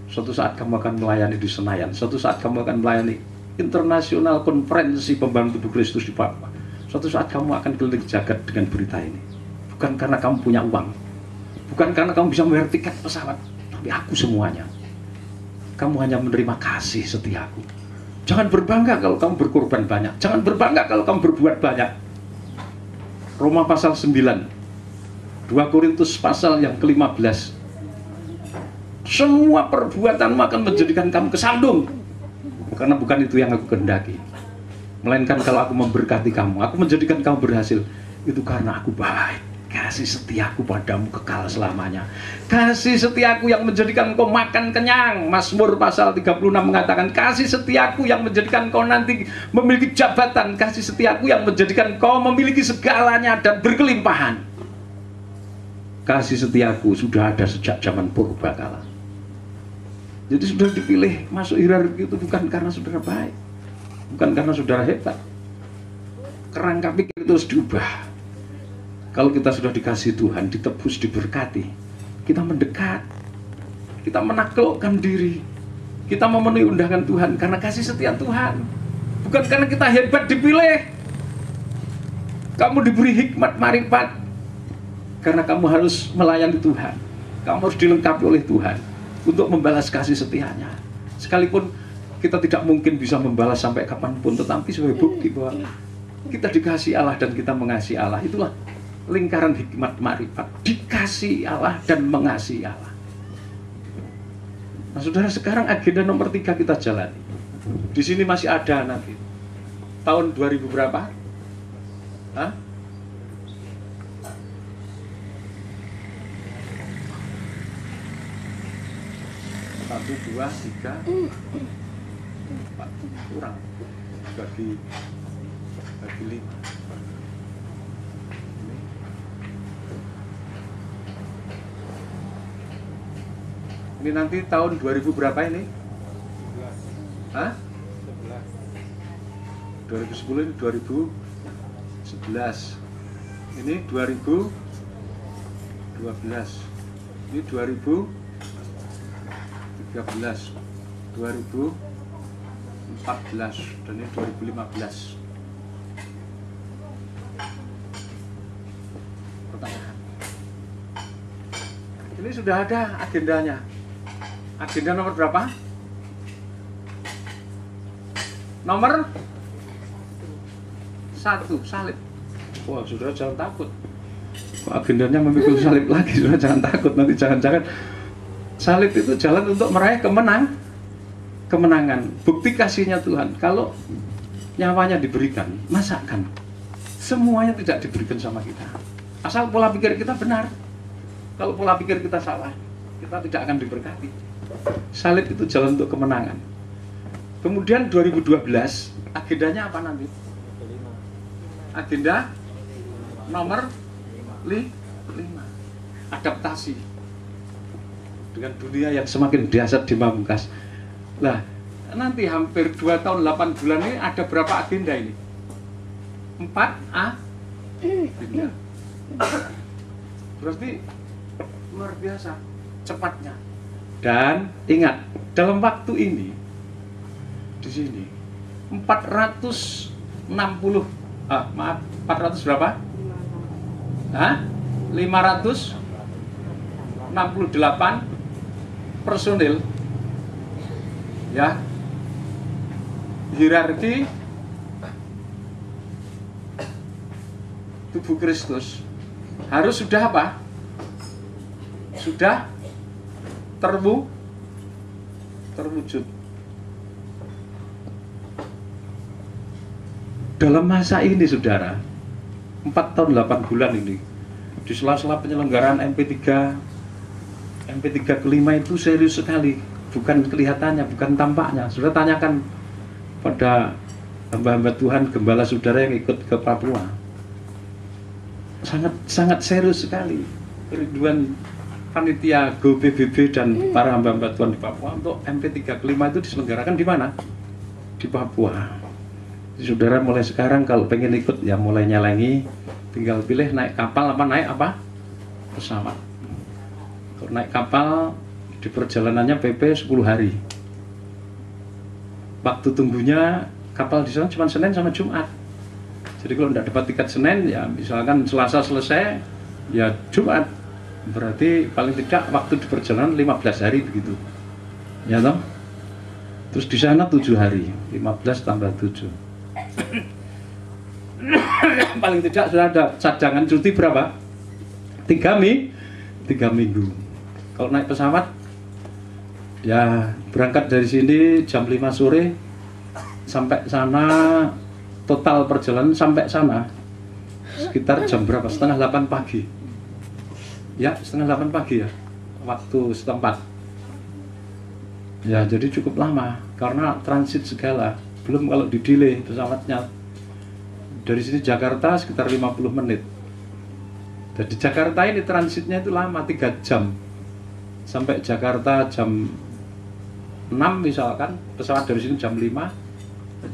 Suatu saat kamu akan melayani di Senayan, suatu saat kamu akan melayani internasional konferensi pembantu tubuh Kristus di Papua. Suatu saat kamu akan keliling jagat dengan berita ini. Bukan karena kamu punya uang, bukan karena kamu bisa membayar tiket pesawat, tapi aku semuanya. Kamu hanya menerima kasih setiaku. Jangan berbangga kalau kamu berkorban banyak, jangan berbangga kalau kamu berbuat banyak. Roma pasal 9, 2 Korintus pasal yang ke-15. Semua perbuatanmu akan menjadikan kamu kesandung, karena bukan itu yang aku kehendaki. Melainkan kalau aku memberkati kamu, aku menjadikan kamu berhasil, itu karena aku baik. Kasih setiaku padamu kekal selamanya. Kasih setiaku yang menjadikan kau makan kenyang. Mazmur pasal 36 mengatakan, kasih setiaku yang menjadikan kau nanti memiliki jabatan. Kasih setiaku yang menjadikan kau memiliki segalanya dan berkelimpahan. Kasih setiaku sudah ada sejak zaman purbakala. Jadi sudah dipilih masuk hierarki itu bukan karena saudara baik, bukan karena saudara hebat. Kerangka pikir itu harus diubah. Kalau kita sudah dikasih Tuhan, ditebus, diberkati, kita mendekat, kita menaklukkan diri, kita memenuhi undangan Tuhan karena kasih setia Tuhan, bukan karena kita hebat dipilih. Kamu diberi hikmat marifat karena kamu harus melayani Tuhan, kamu harus dilengkapi oleh Tuhan untuk membalas kasih setianya. Sekalipun kita tidak mungkin bisa membalas sampai kapanpun, tetapi sebagai bukti bahwa kita dikasih Allah dan kita mengasihi Allah. Itulah lingkaran hikmat marifat, dikasih Allah dan mengasihi Allah. Nah saudara, sekarang agenda nomor 3 kita jalani. Di sini masih ada nanti tahun 2000 berapa? Hah? 1, 2, 3, 4 kurang bagi 5. Ini nanti tahun 2000 berapa ini? 11. Hah? 11. 2010 ini 2011. Ini 2012. Ini 2013, 2014, dan ini 2015. Pertanyaan. Ini sudah ada agendanya. Agenda nomor berapa? Nomor 1, salib. Wah, sudah jangan takut. Agendanya memikul salib lagi, sudah jangan takut. Nanti jangan-jangan salib itu jalan untuk meraih kemenangan. Bukti kasihnya Tuhan. Kalau nyawanya diberikan, masakan semuanya tidak diberikan sama kita. Asal pola pikir kita benar. Kalau pola pikir kita salah, kita tidak akan diberkati. Salib itu jalan untuk kemenangan. Kemudian 2012 agendanya apa nanti? Agenda nomor 5, adaptasi dengan dunia yang semakin dahsyat di Pamungkas. Lah, nanti hampir 2 tahun 8 bulan ini ada berapa agenda ini? 4 agenda. Berarti luar biasa cepatnya. Dan ingat, dalam waktu ini di sini 400 berapa? 568 personil ya, hierarki tubuh Kristus harus sudah apa? Sudah terwujud. dalam masa ini saudara, 4 tahun 8 bulan ini, di sela-sela penyelenggaraan MP3 kelima itu serius sekali, bukan kelihatannya, bukan tampaknya. Sudah tanyakan pada hamba-hamba Tuhan, gembala saudara yang ikut ke Papua, sangat serius sekali Ridwan, panitia Go PBB dan para hamba-hamba Tuhan di Papua untuk MP3 kelima itu diselenggarakan di mana? Di Papua. Saudara mulai sekarang kalau pengen ikut ya mulai nyalangi, tinggal pilih naik kapal apa naik apa? Pesawat. Kalau naik kapal di perjalanannya PP 10 hari. Waktu tunggunya kapal di sana cuma Senin sama Jumat. Jadi kalau tidak dapat tiket Senin ya misalkan Selasa selesai ya Jumat. Berarti paling tidak waktu di perjalanan 15 hari begitu. Ya toh? Terus di sana 7 hari, 15 tambah 7. Paling tidak sudah ada cadangan cuti berapa? 3 minggu. Kalau naik pesawat ya berangkat dari sini jam 5 sore sampai sana, total perjalanan sampai sana sekitar jam berapa? Setengah 8 pagi. Ya, setengah 8 pagi ya waktu setempat. Ya, jadi cukup lama karena transit segala. Belum kalau di delay pesawatnya. Dari sini Jakarta sekitar 50 menit. Dan di Jakarta ini transitnya itu lama, 3 jam. Sampai Jakarta jam 6 misalkan, pesawat dari sini jam 5,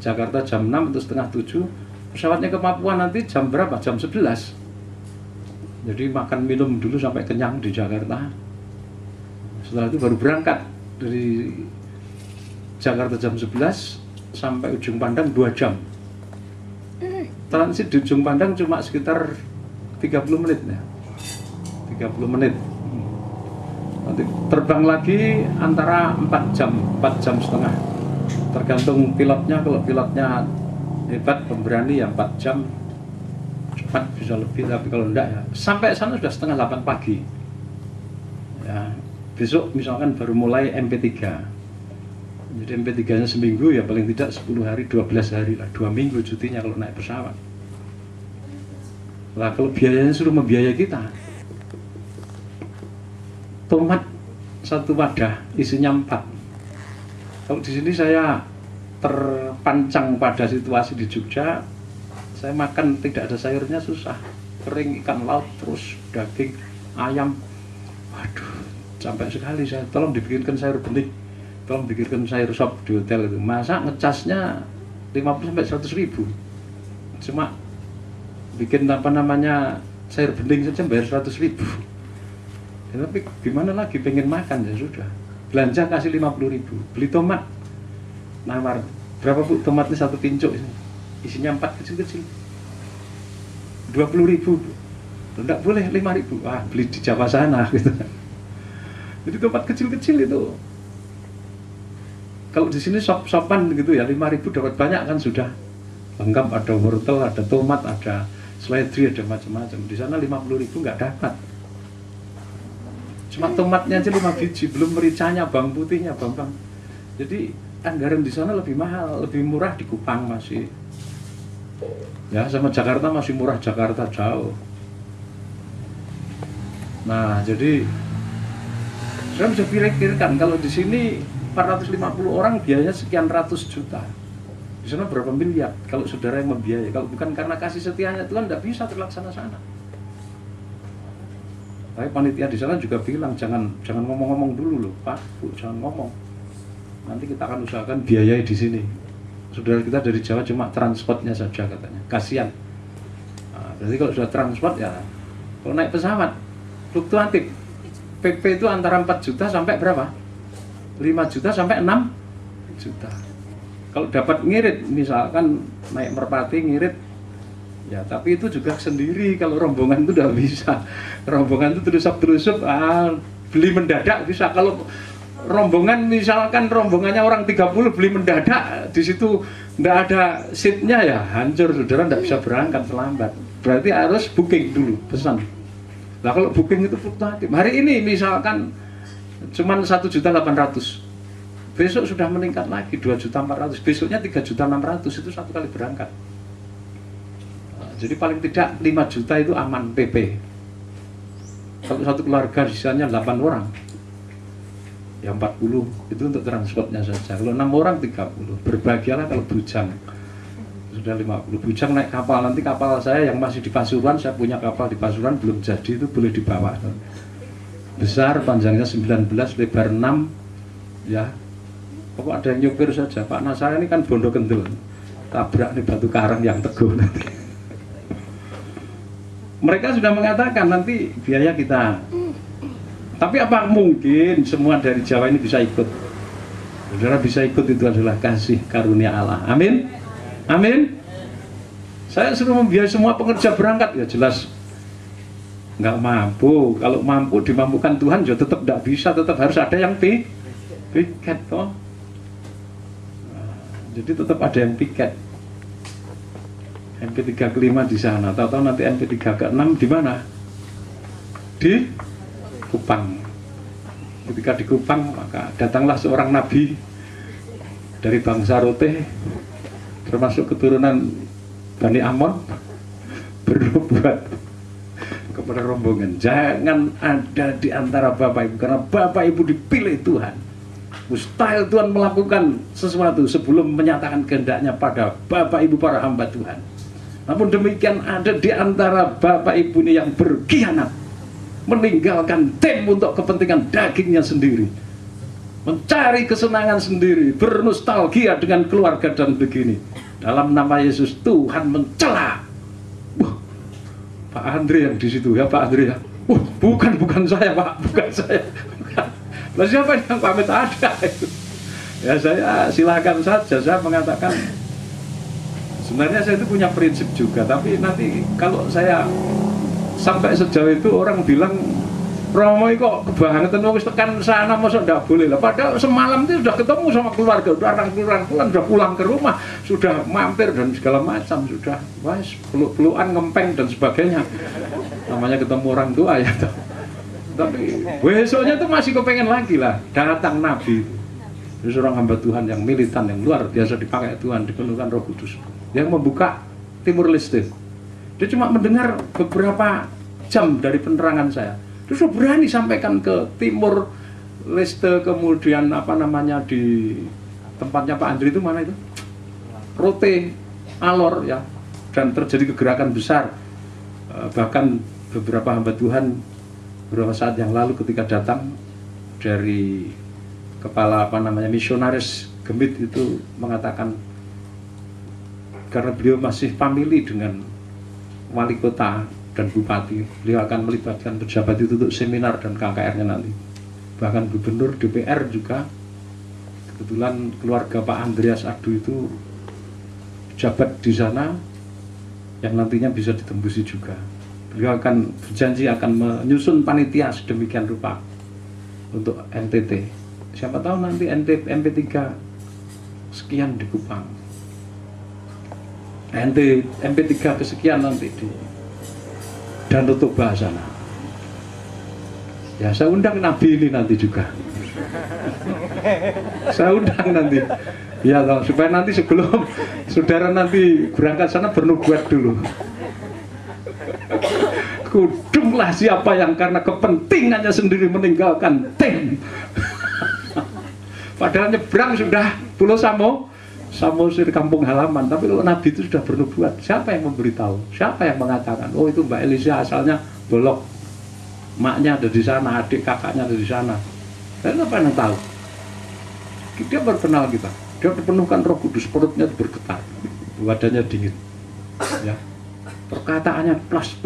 Jakarta jam 6 atau setengah 7, pesawatnya ke Papua nanti jam berapa? Jam 11. Jadi makan minum dulu sampai kenyang di Jakarta. Setelah itu baru berangkat dari Jakarta jam 11 sampai ujung pandang 2 jam. Transit di ujung pandang cuma sekitar 30 menit ya. 30 menit. Nanti terbang lagi antara 4 jam, 4 jam setengah. Tergantung pilotnya, kalau pilotnya hebat, pemberani ya 4 jam. Cepat bisa lebih, tapi kalau enggak ya sampai sana sudah setengah 8 pagi. Ya, besok misalkan baru mulai MP3. Jadi MP3-nya seminggu ya paling tidak 10 hari, 12 hari lah, 2 minggu cutinya kalau naik pesawat. Lah kalau biayanya suruh membiayai kita, tomat 1 wadah isinya 4. Kalau di sini saya terpancang pada situasi di Jogja, saya makan tidak ada sayurnya susah, kering ikan laut terus daging ayam, waduh sampai sekali saya tolong dibikinkan sayur bening. Tolong bikinkan sayur sop di hotel itu. Masa ngecasnya 50 sampai 100 ribu. Cuma bikin apa namanya sayur bening saja bayar 100 ribu. Ya, tapi gimana lagi pengen makan ya sudah. Belanja kasih 50 ribu. Beli tomat nawar. Berapa Bu tomatnya 1 pincuk? Isinya 4 kecil-kecil. 20 ribu. Tidak boleh 5 ribu. Wah beli di Jawa sana gitu. Jadi tomat kecil-kecil itu. Kalau di sini sop-sopan gitu ya 5.000 dapat banyak kan sudah lengkap, ada wortel, ada tomat, ada seledri, ada macam-macam. Di sana 50.000 nggak dapat. Cuma tomatnya aja 5 biji, belum mericanya, bawang putihnya, bawang. Jadi anggaran di sana lebih mahal, lebih murah di Kupang masih. Ya sama Jakarta masih murah, Jakarta jauh. Nah jadi saya bisa pikirkan kalau di sini 450 orang biayanya sekian ratus juta. Di sana berapa miliar kalau saudara yang membiayai. Kalau bukan karena kasih setianya Tuhan tidak bisa terlaksana sana. Tapi panitia di sana juga bilang jangan ngomong-ngomong dulu loh, Pak, Bu, jangan ngomong. Nanti kita akan usahakan biayai di sini. Saudara kita dari Jawa cuma transportnya saja katanya. Kasihan. Nah, berarti kalau sudah transport ya, kalau naik pesawat fluktuatif. PP itu antara 4 juta sampai berapa? 5 juta sampai 6 juta. Kalau dapat ngirit, misalkan naik Merpati ngirit, ya tapi itu juga sendiri. Kalau rombongan itu udah bisa. Rombongan itu terusup-terusup, beli mendadak bisa. Kalau rombongan misalkan rombongannya orang 30 beli mendadak, di situ nggak ada seatnya ya hancur, saudara nggak bisa berangkat, terlambat. Berarti harus booking dulu, pesan. Nah kalau booking itu fluktuatif. Hari ini misalkan cuman 1.800.000, besok sudah meningkat lagi 2.400.000, besoknya 3.600.000, itu 1 kali berangkat. Jadi paling tidak 5 juta itu aman PP. Kalau satu keluarga sisanya 8 orang, ya 40 itu untuk transportnya saja. Kalau 6 orang 30, berbahagialah kalau bujang sudah 50. Bujang naik kapal, nanti kapal saya yang masih di Pasuruan, saya punya kapal di Pasuruan belum jadi, itu boleh dibawa. Besar, panjangnya 19, lebar 6, ya. Pokok ada yang nyopir saja. Pak Nas saya ini kan bondo kendel, tabrak nih batu karang yang teguh nanti. Mereka sudah mengatakan nanti biaya kita. Tapi apa mungkin semua dari Jawa ini bisa ikut? Saudara bisa ikut, itu adalah kasih karunia Allah. Amin. Amin. Saya suruh membiayai semua pengerja berangkat, ya jelas nggak mampu. Kalau mampu dimampukan Tuhan, ya tetap nggak bisa, tetap harus ada yang piket toh. Jadi tetap ada yang piket. MP3 ke-5 di sana, tahu-tahu nanti MP3 ke-6 di mana? Di Kupang. Ketika di Kupang, maka datanglah seorang nabi dari bangsa Rote, termasuk keturunan Bani Amon, bernubuat kepada rombongan, jangan ada di antara Bapak Ibu, karena Bapak Ibu dipilih Tuhan. Mustahil Tuhan melakukan sesuatu sebelum menyatakan kehendaknya pada Bapak Ibu para hamba Tuhan. Namun demikian ada di antara Bapak Ibu ini yang berkhianat, meninggalkan tim untuk kepentingan dagingnya sendiri, mencari kesenangan sendiri, bernostalgia dengan keluarga dan begini. Dalam nama Yesus Tuhan mencela. Pak Andre yang di situ, ya Pak Andre ya. Bukan saya Pak, bukan saya. Lah siapa yang pamit ada? Ya saya silakan saja, saya mengatakan sebenarnya saya itu punya prinsip juga, tapi nanti kalau saya sampai sejauh itu orang bilang Romo kok kebangetan wis tekan sana, masa ndak boleh lah. Padahal semalam itu sudah ketemu sama keluarga, udah rangkulan sudah pulang ke rumah, sudah mampir dan segala macam, sudah wes peluk-pelukan, ngempeng dan sebagainya. Namanya ketemu orang tua ya toh. Tapi besoknya tuh masih kepengen lagi lah, datang Nabi itu. Seorang hamba Tuhan yang militan, yang luar biasa dipakai Tuhan, dipenuhkan Roh Kudus, yang membuka Timur Leste. Dia cuma mendengar beberapa jam dari penerangan saya, terus berani sampaikan ke Timur Leste, kemudian apa namanya di tempatnya Pak Andri itu mana itu? Rote, Alor ya, dan terjadi kegerakan besar. Bahkan beberapa hamba Tuhan beberapa saat yang lalu ketika datang dari kepala apa namanya misionaris Gemit itu mengatakan karena beliau masih famili dengan wali kota dan bupati, beliau akan melibatkan pejabat itu untuk seminar dan KKR-nya nanti. Bahkan gubernur, DPR juga, kebetulan keluarga Pak Andreas Adu itu pejabat di sana yang nantinya bisa ditembusi juga. Beliau akan berjanji akan menyusun panitia sedemikian rupa untuk NTT. Siapa tahu nanti MP3 sekian di Kupang, MP3 kesekian nanti di Danau Toba sana. Ya saya undang Nabi ini nanti juga. Saya undang nanti. Ya supaya nanti sebelum saudara nanti berangkat sana bernubuat dulu. Kudunglah siapa yang karena kepentingannya sendiri meninggalkan tim. Padahal nyebrang sudah Pulau Samosir kampung halaman, tapi kalau Nabi itu sudah bernubuat, siapa yang memberitahu? Siapa yang mengatakan? Oh itu Mbak Elisa asalnya Bolok, maknya ada di sana, adik kakaknya ada di sana. Dan apa yang tahu? Dia berkenal kita, dia dipenuhkan Roh Kudus, perutnya bergetar, badannya dingin, ya. Perkataannya plus.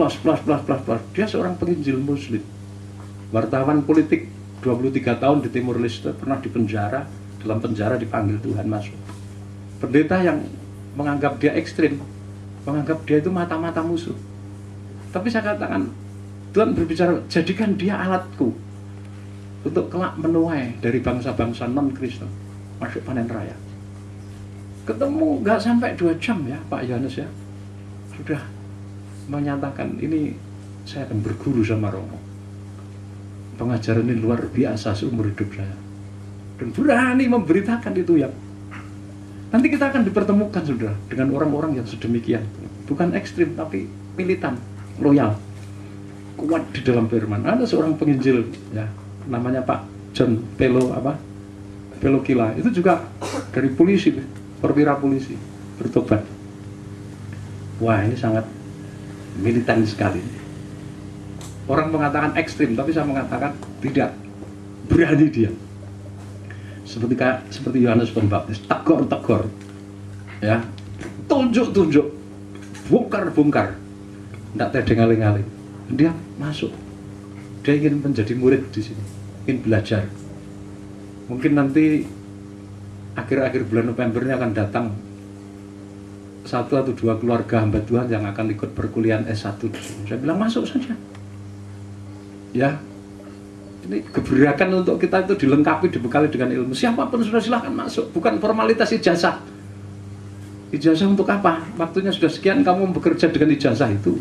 Dia seorang penginjil Muslim, wartawan politik 23 tahun di Timur Leste, pernah dipenjara, dalam penjara dipanggil Tuhan masuk. Pendeta yang menganggap dia ekstrim, menganggap dia itu mata-mata musuh. Tapi saya katakan, Tuhan berbicara, jadikan dia alatku untuk kelak menuai dari bangsa-bangsa non-Kristen masuk panen raya. Ketemu nggak sampai 2 jam ya Pak Yohanes ya, sudah menyatakan ini saya akan berguru sama Romo. Pengajaran ini luar biasa seumur hidup saya, dan berani memberitakan itu ya. Nanti kita akan dipertemukan, saudara, dengan orang-orang yang sedemikian. Bukan ekstrim, tapi militan, loyal, kuat di dalam firman. Ada seorang penginjil, ya, namanya Pak John Pelokila. Itu juga dari polisi, perwira polisi, bertobat. Wah, ini sangat militan sekali. Orang mengatakan ekstrim, tapi saya mengatakan tidak, berani dia. Seperti Yohanes Pembaptis, tegor-tegor, ya, tunjuk-tunjuk, bongkar-bongkar, tidak tedeng-aling-aling. Dia masuk, dia ingin menjadi murid di sini, ingin belajar. Mungkin nanti akhir-akhir bulan Novembernya akan datang 1 atau 2 keluarga hamba Tuhan yang akan ikut perkuliahan S1 di sini. Saya bilang masuk saja, ya. Ini keberakan untuk kita itu dilengkapi, dibekali dengan ilmu. Siapapun sudah silahkan masuk, bukan formalitas ijazah. Ijazah untuk apa? Waktunya sudah sekian, kamu bekerja dengan ijazah itu.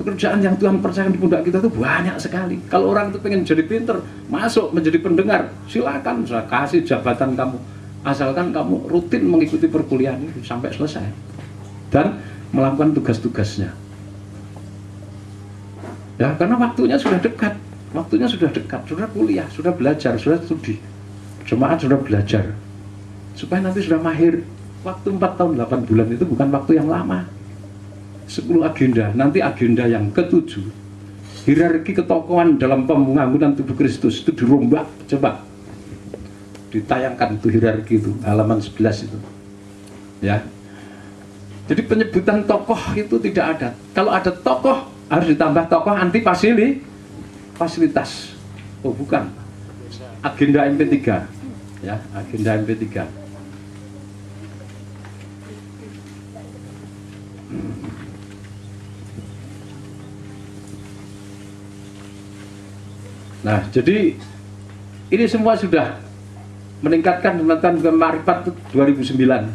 Pekerjaan yang Tuhan percayakan di pundak kita itu banyak sekali. Kalau orang itu pengen jadi pinter, masuk menjadi pendengar, silakan, saya kasih jabatan kamu. Asalkan kamu rutin mengikuti perkuliahan itu sampai selesai dan melakukan tugas-tugasnya. Ya, karena waktunya sudah dekat. Waktunya sudah dekat, sudah kuliah, sudah belajar, sudah studi. Jemaat sudah belajar. Supaya nanti sudah mahir. Waktu 4 tahun 8 bulan itu bukan waktu yang lama. 10 agenda, nanti agenda yang ke-7. Hierarki ketokohan dalam pembangunan tubuh Kristus itu dirombak. Coba ditayangkan itu hierarki itu, halaman 11 itu. Ya. Jadi penyebutan tokoh itu tidak ada. Kalau ada tokoh, harus ditambah tokoh anti fasilitas. Oh bukan, agenda MP3, ya, agenda MP3. Nah, jadi ini semua sudah meningkatkan kemarifat 2009,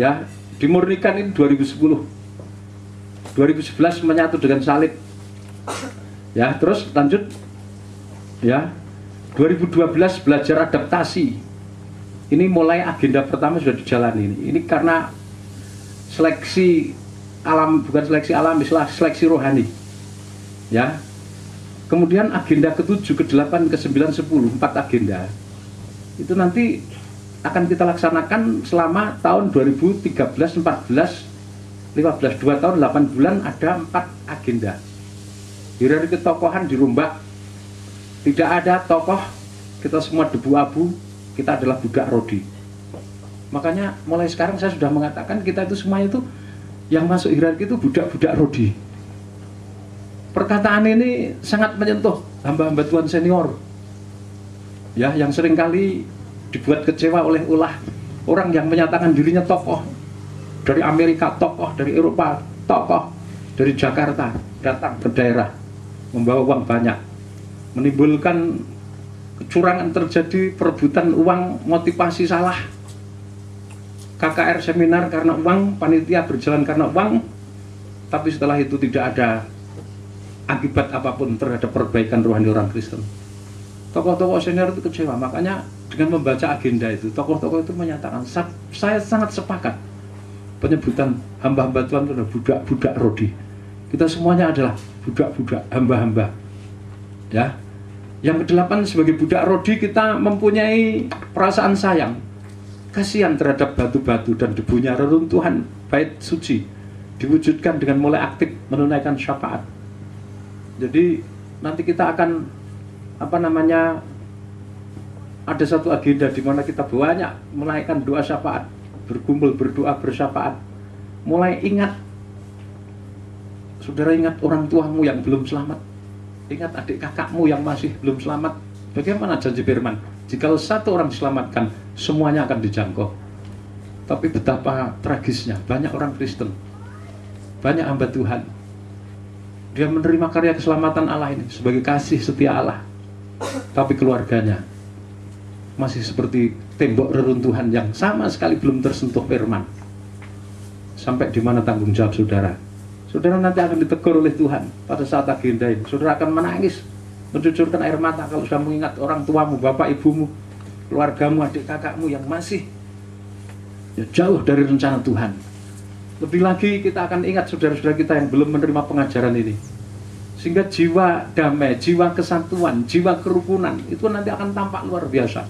ya, dimurnikan ini 2010, 2011 menyatu dengan salib. Ya, terus lanjut, ya, 2012 belajar adaptasi. Ini mulai agenda pertama sudah dijalani. Ini karena seleksi alam, bukan seleksi alam, istilah seleksi rohani. Ya. Kemudian agenda ke-7, ke-8, ke-9, 10, 4 agenda. Itu nanti akan kita laksanakan selama tahun 2013, 14, 15, 2 tahun, 8 bulan ada 4 agenda. Hierarki ketokohan dirombak. Tidak ada tokoh, kita semua debu abu, kita adalah budak rodi. Makanya mulai sekarang saya sudah mengatakan kita itu semuanya itu yang masuk hierarki itu budak-budak rodi. Perkataan ini sangat menyentuh hamba-hamba Tuhan senior, ya, yang seringkali dibuat kecewa oleh ulah orang yang menyatakan dirinya tokoh dari Amerika, tokoh dari Eropa, tokoh dari Jakarta, datang ke daerah membawa uang banyak, menimbulkan kecurangan terjadi, perebutan uang, motivasi salah, KKR seminar karena uang, panitia berjalan karena uang, tapi setelah itu tidak ada akibat apapun terhadap perbaikan rohani orang Kristen. Tokoh-tokoh senior itu kecewa, makanya dengan membaca agenda itu, tokoh-tokoh itu menyatakan, saya sangat sepakat penyebutan hamba-hamba Tuhan itu adalah budak-budak rodi. Kita semuanya adalah budak-budak, hamba-hamba. Ya. Yang ke-8 sebagai budak rodi kita mempunyai perasaan sayang, kasihan terhadap batu-batu dan debunya reruntuhan bait suci, diwujudkan dengan mulai aktif menunaikan syafaat. Jadi nanti kita akan ada satu agenda di mana kita banyak menaikkan doa syafaat, berkumpul berdoa bersyafaat. Mulai ingat, saudara, ingat orang tuamu yang belum selamat, ingat adik kakakmu yang masih belum selamat. Bagaimana janji firman? Jikalau satu orang diselamatkan, semuanya akan dijangkau. Tapi betapa tragisnya, banyak orang Kristen, banyak hamba Tuhan, dia menerima karya keselamatan Allah ini sebagai kasih setia Allah, tapi keluarganya masih seperti tembok reruntuhan yang sama sekali belum tersentuh firman. Sampai di mana tanggung jawab saudara? Saudara nanti akan ditegur oleh Tuhan pada saat agenda ini. Saudara akan menangis, mencucurkan air mata kalau sudah mengingat orang tuamu, bapak ibumu, keluargamu, adik kakakmu yang masih ya, jauh dari rencana Tuhan. Lebih lagi kita akan ingat saudara-saudara kita yang belum menerima pengajaran ini, sehingga jiwa damai, jiwa kesatuan, jiwa kerukunan itu nanti akan tampak luar biasa.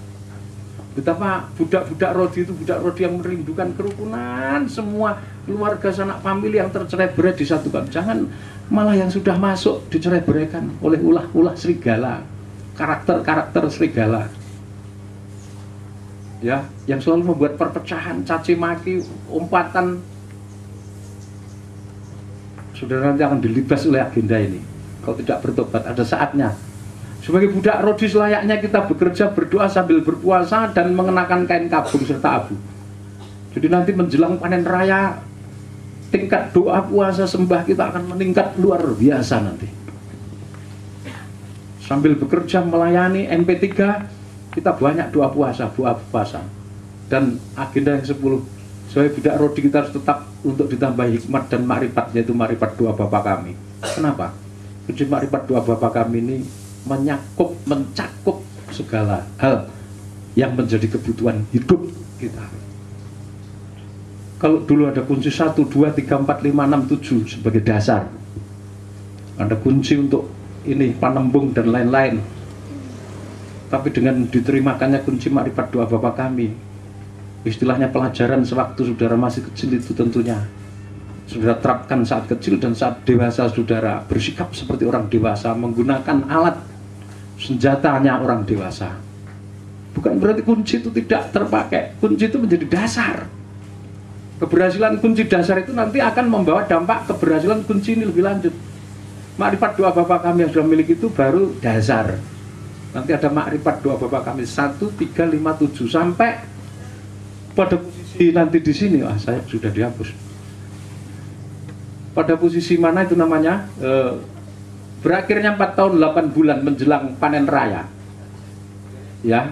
Betapa budak-budak Rodi itu budak Rodi yang merindukan kerukunan, semua keluarga sanak famili yang tercerai-berai disatukan. Jangan malah yang sudah masuk dicerai-beraikan oleh ulah-ulah serigala, karakter-karakter serigala. Ya, yang selalu membuat perpecahan, caci maki, umpatan. Saudara nanti akan dilibas oleh agenda ini. Kalau tidak bertobat, ada saatnya. Sebagai budak Rodi selayaknya kita bekerja, berdoa sambil berpuasa dan mengenakan kain kabung serta abu. Jadi nanti menjelang panen raya, tingkat doa, puasa, sembah kita akan meningkat luar biasa nanti. Sambil bekerja melayani MP3, kita banyak doa puasa. Dan agenda yang 10, sebagai budak Rodi kita harus tetap untuk ditambah hikmat dan makrifat, yaitu makrifat doa Bapa kami. Kenapa? Kunci makrifat doa Bapa kami ini mencakup segala hal yang menjadi kebutuhan hidup kita. Kalau dulu ada kunci 1, 2, 3, 4, 5, 6, 7 sebagai dasar, ada kunci untuk ini panembung dan lain-lain. Tapi dengan diterimakannya kunci makrifat doa Bapa kami, istilahnya pelajaran sewaktu saudara masih kecil itu tentunya saudara terapkan saat kecil, dan saat dewasa saudara bersikap seperti orang dewasa, menggunakan alat senjatanya orang dewasa. Bukan berarti kunci itu tidak terpakai, kunci itu menjadi dasar. Keberhasilan kunci dasar itu nanti akan membawa dampak keberhasilan kunci ini lebih lanjut. Makrifat doa Bapa kami yang sudah miliki itu baru dasar. Nanti ada makrifat doa Bapa kami 1, 3, 5, 7 sampai pada posisi nanti di sini, saya sudah dihapus. Pada posisi mana itu namanya? Berakhirnya 4 tahun 8 bulan menjelang panen raya. Ya,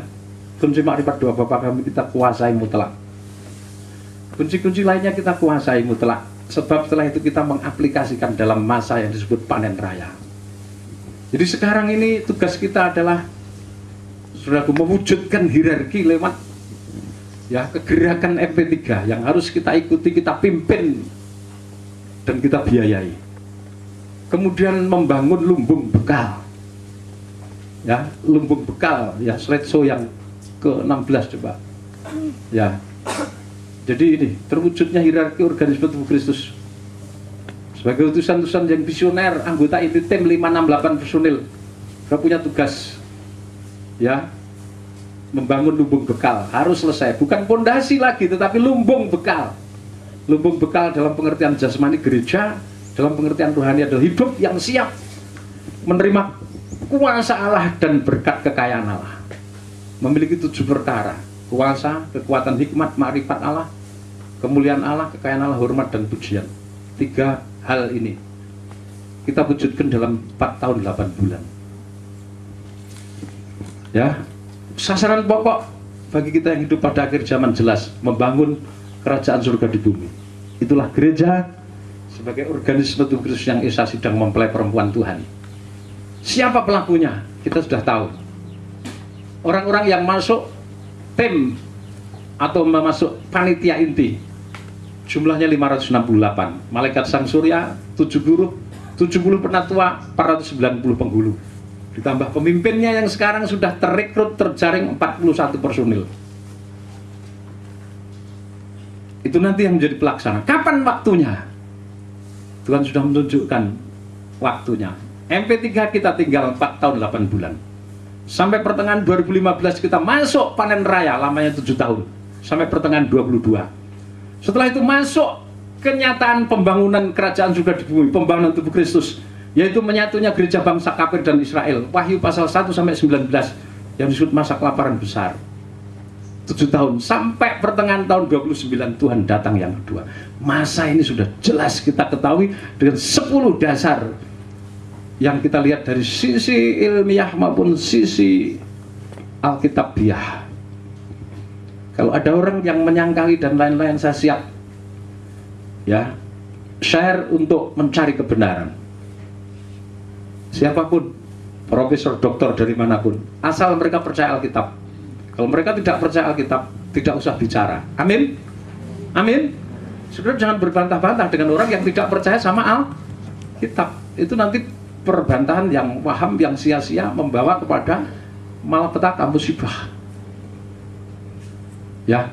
kunci makrifat doa Bapa kami kita kuasai mutlak. Kunci-kunci lainnya kita kuasai mutlak. Sebab setelah itu kita mengaplikasikan dalam masa yang disebut panen raya. Jadi sekarang ini tugas kita adalah, saudaraku, mewujudkan hierarki lewat ya kegerakan MP3 yang harus kita ikuti, kita pimpin, dan kita biayai. Kemudian membangun lumbung bekal. Ya, lumbung bekal, ya, slide show yang ke-16 coba. Ya. Jadi ini terwujudnya hierarki organisme tubuh Kristus. Sebagai utusan-utusan yang visioner, anggota inti tim 568 personil, kita punya tugas ya, membangun lumbung bekal. Harus selesai, bukan pondasi lagi tetapi lumbung bekal. Lumbung bekal dalam pengertian jasmani gereja, dalam pengertian rohani adalah hidup yang siap menerima kuasa Allah dan berkat kekayaan Allah. Memiliki 7 perkara: kuasa, kekuatan, hikmat, makrifat Allah, kemuliaan Allah, kekayaan Allah, hormat dan pujian. 3 hal ini kita wujudkan dalam 4 tahun 8 bulan. Ya, sasaran pokok bagi kita yang hidup pada akhir zaman jelas, membangun kerajaan surga di bumi. Itulah gereja sebagai organisme tubuh Kristus yang Esa sedang mempelai perempuan Tuhan. Siapa pelakunya? Kita sudah tahu. Orang-orang yang masuk tim atau masuk panitia inti jumlahnya 568. Malaikat sang surya 70 penatua, 490 penghulu. Ditambah pemimpinnya yang sekarang sudah terrekrut, terjaring 41 personil. Itu nanti yang menjadi pelaksana. Kapan waktunya? Tuhan sudah menunjukkan waktunya. MP3 kita tinggal 4 tahun 8 bulan. Sampai pertengahan 2015 kita masuk panen raya, lamanya 7 tahun. Sampai pertengahan 22. Setelah itu masuk kenyataan pembangunan kerajaan surga di bumi, pembangunan tubuh Kristus, yaitu menyatunya gereja bangsa kafir dan Israel. Wahyu pasal 1 sampai 19 yang disebut masa kelaparan besar. 7 tahun sampai pertengahan tahun 29 Tuhan datang yang kedua. Masa ini sudah jelas kita ketahui dengan 10 dasar yang kita lihat dari sisi ilmiah maupun sisi alkitabiah. Kalau ada orang yang menyangkali dan lain-lain, saya siap ya share untuk mencari kebenaran. Siapapun, profesor, doktor dari manapun, asal mereka percaya Alkitab. Kalau mereka tidak percaya Alkitab, tidak usah bicara. Amin. Amin. Saudara jangan berbantah-bantah dengan orang yang tidak percaya sama Alkitab. Itu nanti perbantahan yang paham, yang sia-sia, membawa kepada malapetaka, musibah. Ya,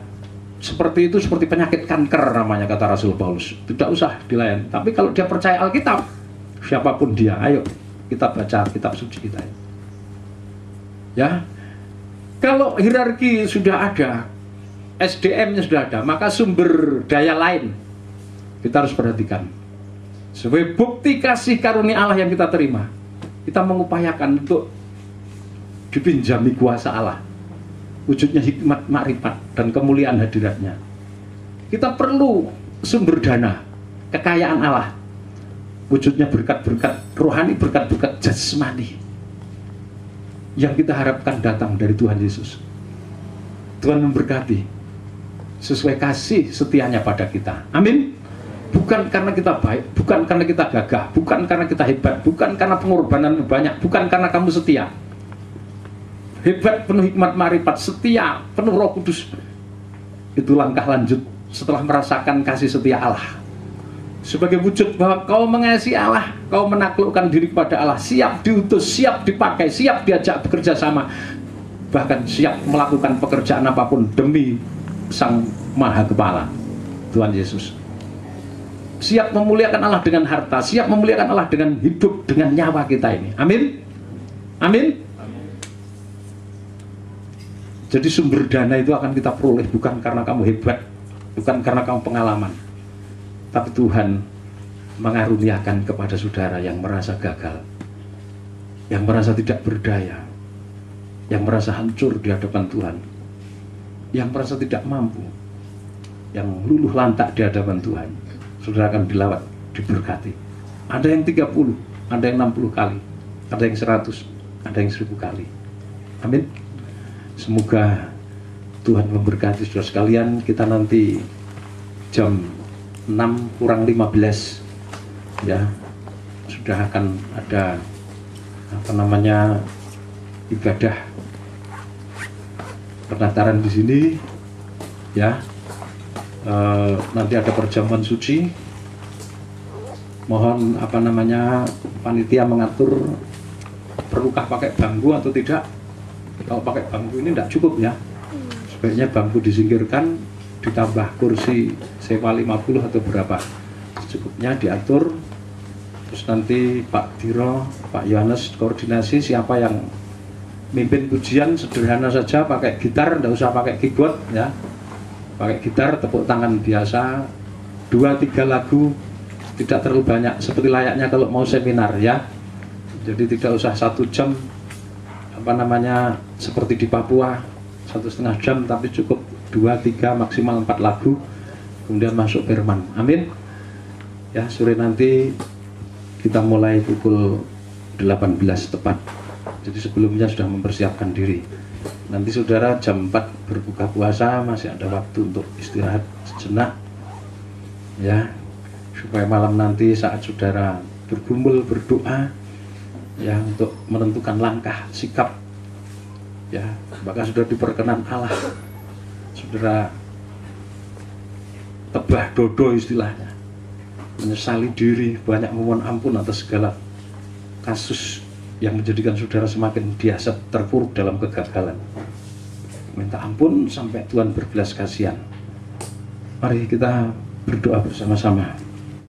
seperti itu, seperti penyakit kanker namanya, kata Rasul Paulus. Tidak usah dilayan. Tapi kalau dia percaya Alkitab, siapapun dia, ayo kita baca kitab suci kita. Ya, kalau hierarki sudah ada, SDM-nya sudah ada, maka sumber daya lain kita harus perhatikan. Sebagai bukti kasih karunia Allah yang kita terima, kita mengupayakan untuk dipinjami kuasa Allah, wujudnya hikmat, makrifat, dan kemuliaan hadiratnya. Kita perlu sumber dana, kekayaan Allah, wujudnya berkat-berkat rohani, berkat-berkat jasmani yang kita harapkan datang dari Tuhan Yesus. Tuhan memberkati sesuai kasih setianya pada kita. Amin. Bukan karena kita baik, bukan karena kita gagah, bukan karena kita hebat, bukan karena pengorbanan banyak, bukan karena kamu setia. Hebat, penuh hikmat, makrifat, setia, penuh Roh Kudus. Itu langkah lanjut setelah merasakan kasih setia Allah. Sebagai wujud bahwa kau mengasihi Allah, kau menaklukkan diri kepada Allah, siap diutus, siap dipakai, siap diajak bekerja sama, bahkan siap melakukan pekerjaan apapun demi Sang Maha Kepala, Tuhan Yesus. Siap memuliakan Allah dengan harta, siap memuliakan Allah dengan hidup, dengan nyawa kita ini. Amin. Amin. Jadi sumber dana itu akan kita peroleh bukan karena kamu hebat, bukan karena kamu pengalaman, tapi Tuhan mengaruniakan kepada saudara yang merasa gagal, yang merasa tidak berdaya, yang merasa hancur di hadapan Tuhan, yang merasa tidak mampu, yang luluh lantak di hadapan Tuhan. Saudara akan dilawat, diberkati. Ada yang 30, ada yang 60 kali, ada yang 100, ada yang 1000 kali. Amin. Semoga Tuhan memberkati saudara sekalian. Kita nanti jam 6:15 ya, sudah akan ada ibadah pendaftaran di sini ya. Nanti ada perjamuan suci. Mohon panitia mengatur perlukah pakai bangku atau tidak. Kalau pakai bangku ini tidak cukup ya, sebaiknya bangku disingkirkan, ditambah kursi sewa 50 atau berapa, secukupnya diatur. Terus nanti Pak Diro, Pak Yohanes koordinasi siapa yang mimpin pujian, sederhana saja, pakai gitar, tidak usah pakai keyboard ya, pakai gitar, tepuk tangan biasa, 2-3 lagu, tidak terlalu banyak, seperti layaknya kalau mau seminar ya. Jadi tidak usah 1 jam seperti di Papua 1,5 jam, tapi cukup 2-3 maksimal 4 lagu, kemudian masuk firman. Amin ya. Sore nanti kita mulai pukul 18 tepat, jadi sebelumnya sudah mempersiapkan diri. Nanti saudara jam 4 berbuka puasa, masih ada waktu untuk istirahat sejenak ya, supaya malam nanti saat saudara bergumul berdoa ya, untuk menentukan langkah sikap ya, maka sudah diperkenan Allah, saudara tebah dodo istilahnya, menyesali diri, banyak memohon ampun atas segala kasus yang menjadikan saudara semakin biasa terpuruk dalam kegagalan. Minta ampun sampai Tuhan berbelas kasihan. Mari kita berdoa bersama-sama.